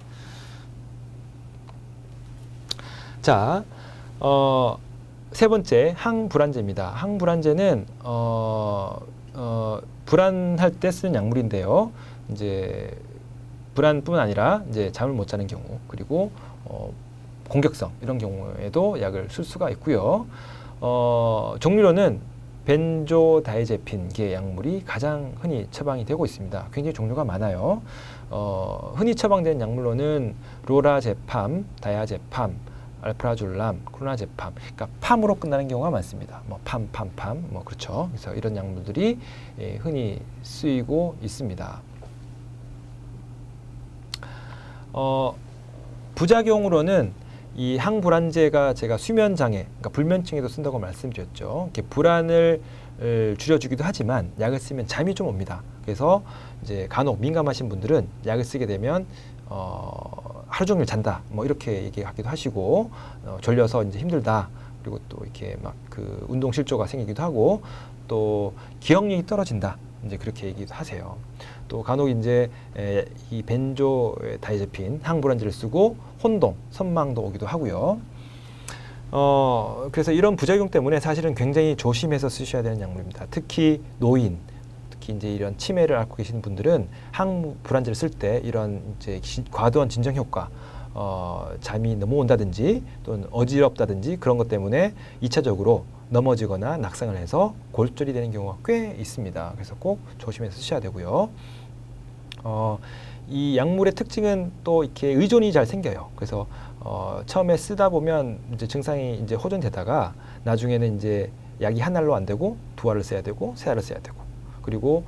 자, 세 번째 항불안제입니다. 항불안제는 불안할 때 쓰는 약물인데요. 이제 불안뿐만 아니라 이제 잠을 못 자는 경우 그리고 공격성 이런 경우에도 약을 쓸 수가 있고요. 종류로는 벤조다이제핀계 약물이 가장 흔히 처방이 되고 있습니다. 굉장히 종류가 많아요. 흔히 처방된 약물로는 로라제팜, 다이아제팜, 알프라졸람, 크로나제팜, 그러니까 팜으로 끝나는 경우가 많습니다. 팜, 그렇죠. 그래서 이런 약물들이 흔히 쓰이고 있습니다. 부작용으로는 이 항불안제가 제가 수면 장애, 그러니까 불면증에도 쓴다고 말씀드렸죠. 이렇게 불안을 줄여주기도 하지만 약을 쓰면 잠이 좀 옵니다. 그래서 이제 간혹 민감하신 분들은 약을 쓰게 되면 하루 종일 잔다, 이렇게 얘기하기도 하시고 졸려서 이제 힘들다. 그리고 또 이렇게 막 그 운동 실조가 생기기도 하고 또 기억력이 떨어진다. 이제 그렇게 얘기도 하세요. 또 간혹 이제 이 벤조다이제핀 항불안제를 쓰고 혼동, 선망도 오기도 하고요. 그래서 이런 부작용 때문에 사실은 굉장히 조심해서 쓰셔야 되는 약물입니다. 특히 노인, 특히 이제 이런 치매를 앓고 계시는 분들은 항불안제를 쓸 때 이런 이제 과도한 진정 효과, 잠이 너무 온다든지 또는 어지럽다든지 그런 것 때문에 2차적으로 넘어지거나 낙상을 해서 골절이 되는 경우가 꽤 있습니다. 그래서 꼭 조심해서 쓰셔야 되고요. 이 약물의 특징은 또 이렇게 의존이 잘 생겨요. 그래서 처음에 쓰다 보면 이제 증상이 이제 호전되다가 나중에는 이제 약이 한 알로 안 되고 두 알을 써야 되고 세 알을 써야 되고 그리고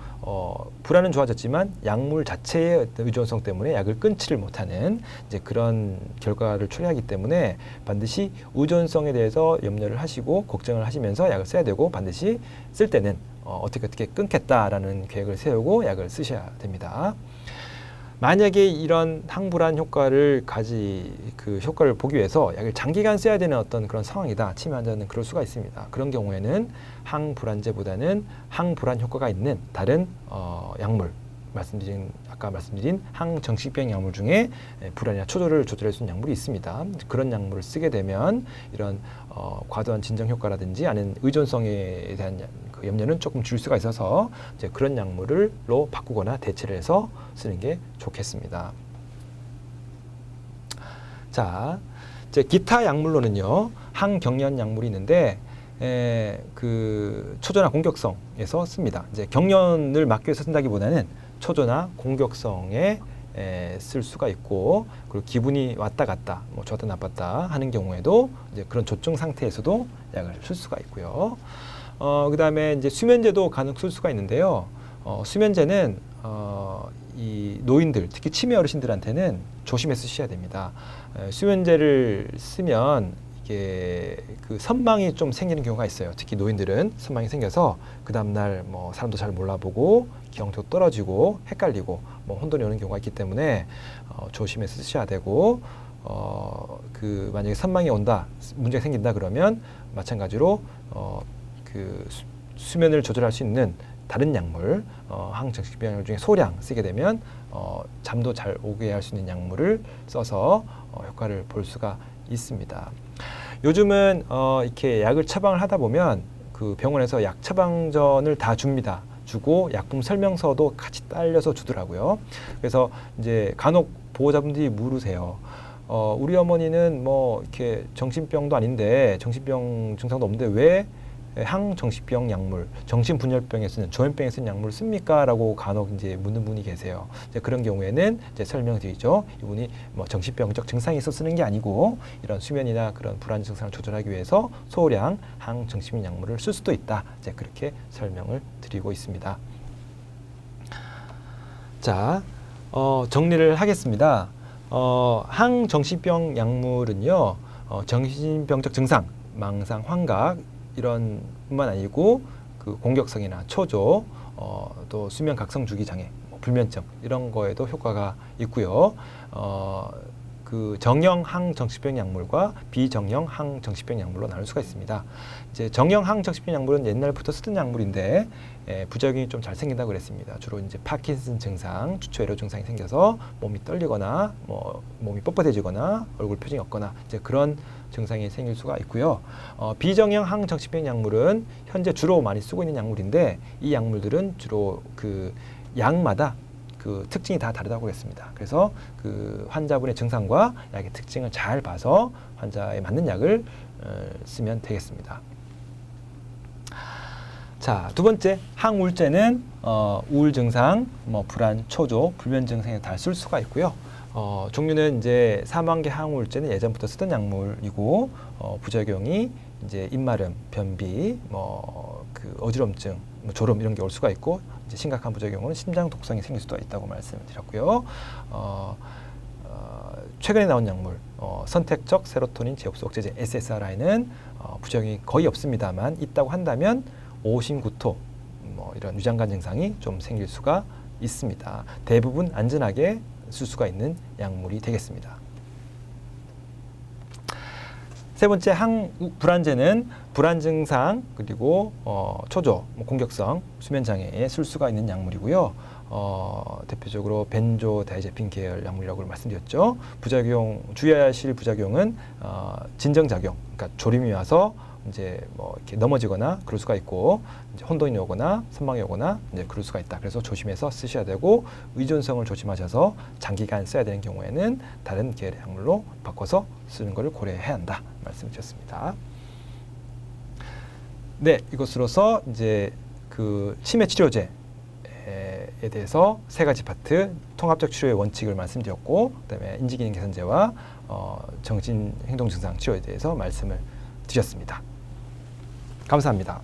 불안은 좋아졌지만 약물 자체의 어떤 의존성 때문에 약을 끊지를 못하는 이제 그런 결과를 초래하기 때문에 반드시 의존성에 대해서 염려를 하시고 걱정을 하시면서 약을 써야 되고 반드시 쓸 때는 어떻게 끊겠다라는 계획을 세우고 약을 쓰셔야 됩니다. 만약에 이런 항불안 효과를 그 효과를 보기 위해서 약을 장기간 써야 되는 어떤 그런 상황이다. 치매 환자는 그럴 수가 있습니다. 그런 경우에는 항불안제보다는 항불안 효과가 있는 다른 약물, 아까 말씀드린 항정신병 약물 중에 불안이나 초조를 조절할 수 있는 약물이 있습니다. 그런 약물을 쓰게 되면 이런 과도한 진정 효과라든지 아니면 의존성에 대한 그 염려는 조금 줄 수가 있어서 이제 그런 약물로 바꾸거나 대체를 해서 쓰는 게 좋겠습니다. 자, 이제 기타 약물로는요 항경련 약물이 있는데 그 초조나 공격성에서 씁니다. 이제 경련을 막기 위해서 쓴다기보다는 초조나 공격성에 쓸 수가 있고 그리고 기분이 왔다 갔다 좋았다 나빴다 하는 경우에도 이제 그런 조증 상태에서도 약을 쓸 수가 있고요. 그 다음에 이제 수면제도 간혹 쓸 수가 있는데요. 수면제는 이 노인들 특히 치매 어르신들한테는 조심해서 쓰셔야 됩니다. 수면제를 쓰면 이게 그 선망이 좀 생기는 경우가 있어요. 특히 노인들은 선망이 생겨서 그 다음날 사람도 잘 몰라보고 기억도 떨어지고 헷갈리고 혼돈이 오는 경우가 있기 때문에 조심해서 쓰셔야 되고 그 만약에 선망이 온다 문제가 생긴다 그러면 마찬가지로 그 수면을 조절할 수 있는 다른 약물 항정신병 약물 중에 소량 쓰게 되면 잠도 잘 오게 할 수 있는 약물을 써서 효과를 볼 수가 있습니다. 요즘은 이렇게 약을 처방을 하다 보면 그 병원에서 약 처방전을 다 줍니다. 주고 약품 설명서도 같이 딸려서 주더라고요. 그래서 이제 간혹 보호자분들이 물으세요. 우리 어머니는 이렇게 정신병도 아닌데 정신병 증상도 없는데 왜 항정신병 약물, 정신분열병에 쓰는 조현병에 쓰는 약물을 씁니까?라고 간혹 이제 묻는 분이 계세요. 이제 그런 경우에는 이제 설명드리죠. 이분이 뭐 정신병적 증상이 있어 쓰는 게 아니고 이런 수면이나 그런 불안 증상을 조절하기 위해서 소량 항정신병 약물을 쓸 수도 있다. 이제 그렇게 설명을 드리고 있습니다. 자, 정리를 하겠습니다. 항정신병 약물은요, 정신병적 증상, 망상, 환각 이런 뿐만 아니고 그 공격성이나 초조, 또 수면 각성 주기 장애, 불면증 이런 거에도 효과가 있고요. 그 정형 항정신병 약물과 비정형 항정신병 약물로 나눌 수가 있습니다. 이제 정형 항정신병 약물은 옛날부터 쓰던 약물인데 부작용이 좀 잘 생긴다고 그랬습니다. 주로 이제 파킨슨 증상, 주초외로 증상이 생겨서 몸이 떨리거나 몸이 뻣뻣해지거나 얼굴 표정이 없거나 이제 그런 증상이 생길 수가 있고요. 비정형 항정신병 약물은 현재 주로 많이 쓰고 있는 약물인데 이 약물들은 주로 그 약마다 그 특징이 다 다르다고 했습니다. 그래서 그 환자분의 증상과 약의 특징을 잘 봐서 환자에 맞는 약을 쓰면 되겠습니다. 자, 두 번째 항우울제는 우울 증상, 불안, 초조, 불면 증상에 다 쓸 수가 있고요. 종류는 이제 사망계 항우울제는 예전부터 쓰던 약물이고 부작용이 이제 입마름, 변비, 그 어지럼증, 졸음 이런 게 올 수가 있고 이제 심각한 부작용은 심장 독성이 생길 수도 있다고 말씀을 드렸고요. 최근에 나온 약물 선택적 세로토닌 재흡수 억제제 SSRI는 부작용이 거의 없습니다만 있다고 한다면 오심, 구토 이런 위장관 증상이 좀 생길 수가 있습니다. 대부분 안전하게 쓸 수가 있는 약물이 되겠습니다. 세 번째 항불안제는 불안 증상 그리고 초조, 공격성, 수면 장애에 쓸 수가 있는 약물이고요. 대표적으로 벤조다이제핀 계열 약물이라고 말씀드렸죠. 부작용 주의하실 부작용은 진정작용, 그러니까 졸음이 와서 이제 이렇게 넘어지거나 그럴 수가 있고 이제 혼돈이 오거나 선망이 오거나 이제 그럴 수가 있다. 그래서 조심해서 쓰셔야 되고 의존성을 조심하셔서 장기간 써야 되는 경우에는 다른 계열의 약물로 바꿔서 쓰는 것을 고려해야 한다. 말씀드렸습니다. 네, 이것으로서 이제 그 치매 치료제에 대해서 세 가지 파트 통합적 치료의 원칙을 말씀드렸고 그다음에 인지기능 개선제와 정신행동증상 치료에 대해서 말씀을 드렸습니다. 감사합니다.